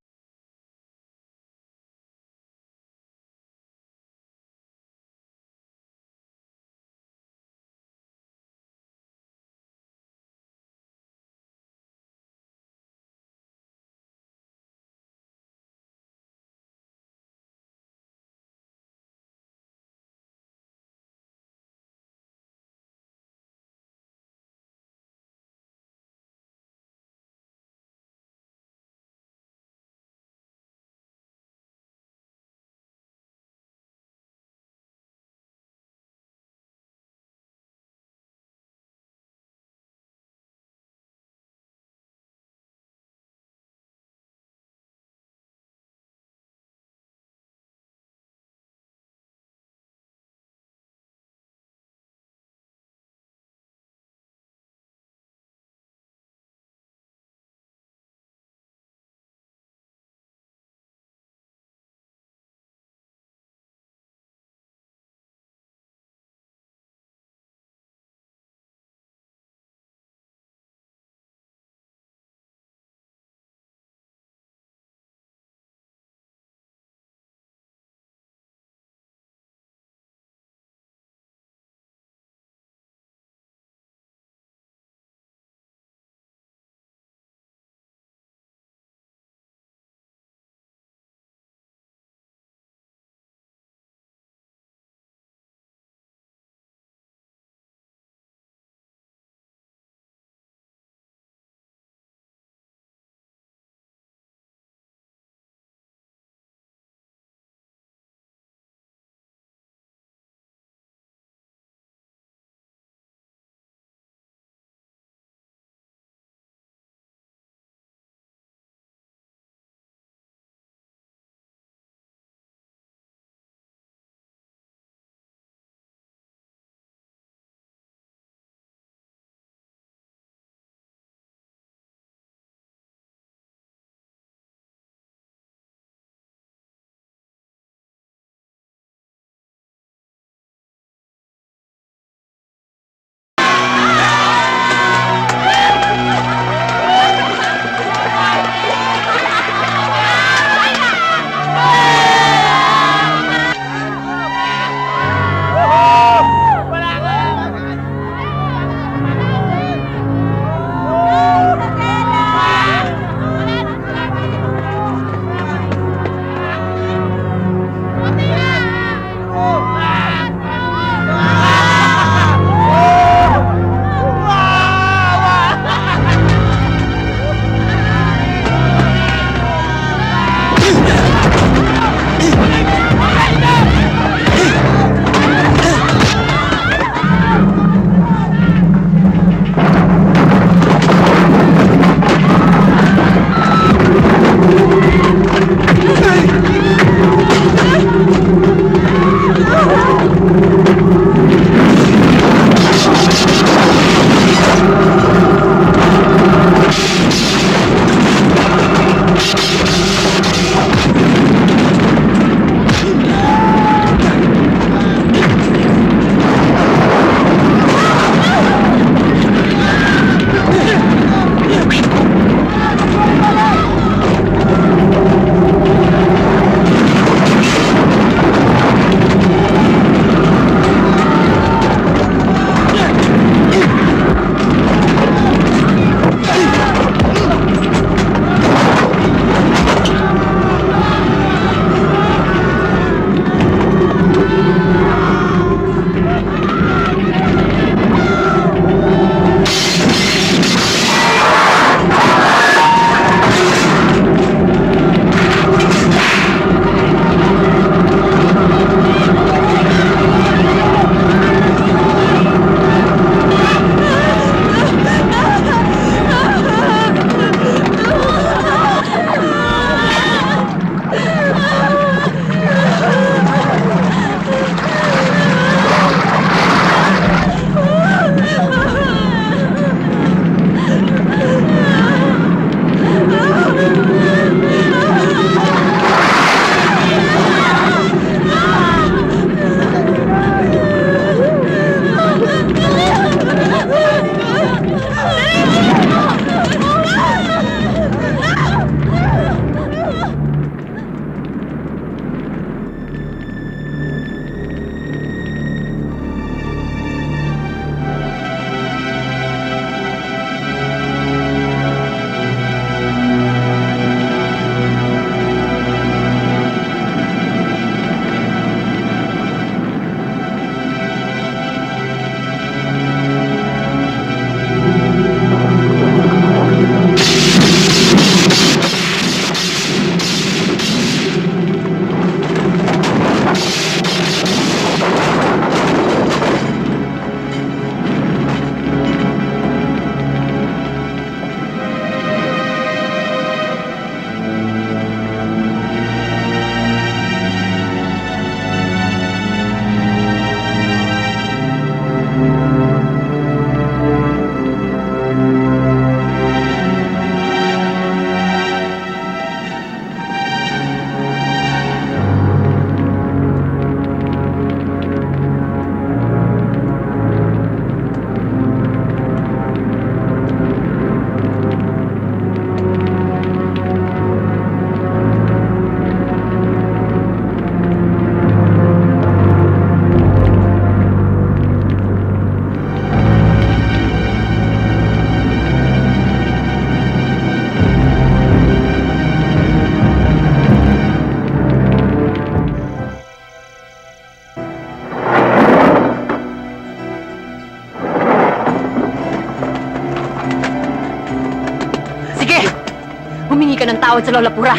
Humingi ka ng tawad sa Lola Pura.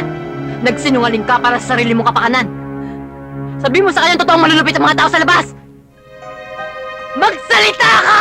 Nagsinungaling ka para sa sarili mong kapakanan. Sabi mo sa kanya totoong malulupit ang mga tao sa labas! Magsalita ka!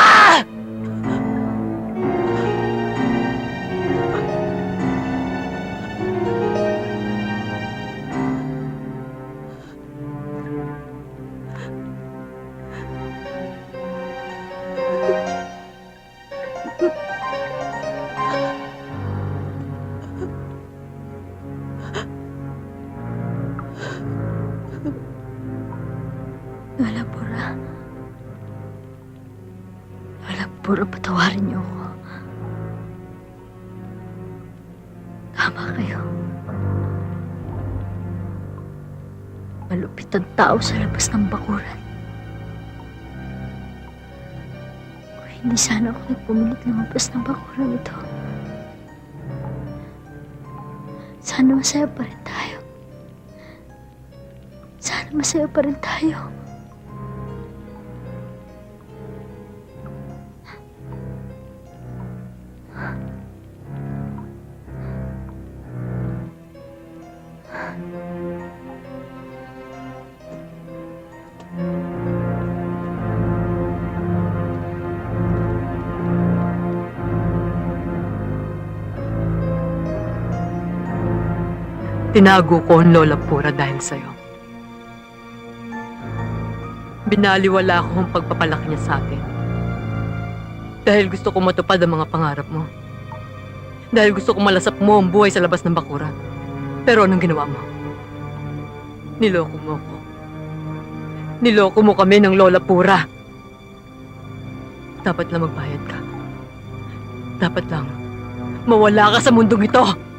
Lola Pura. Lola Pura, patawarin niyo ako. Tama kayo. Malupit ang tao sa labas ng bakuran. Kung hindi sana ako nagpumilit lumabas ng bakuran ito. Sana masaya pa rin tayo. Sana masaya pa rin tayo. Tinago ko ang Lola Pura dahil sa'yo. Binaliwala ko ang pagpapalaki niya sa atin. Dahil gusto ko matupad ang mga pangarap mo. Dahil gusto ko malasap mo ang buhay sa labas ng bakuran. Pero anong ginawa mo? Niloko mo ko. Niloko mo kami ng Lola Pura. Dapat lang magbayad ka. Dapat lang mawala ka sa mundong ito.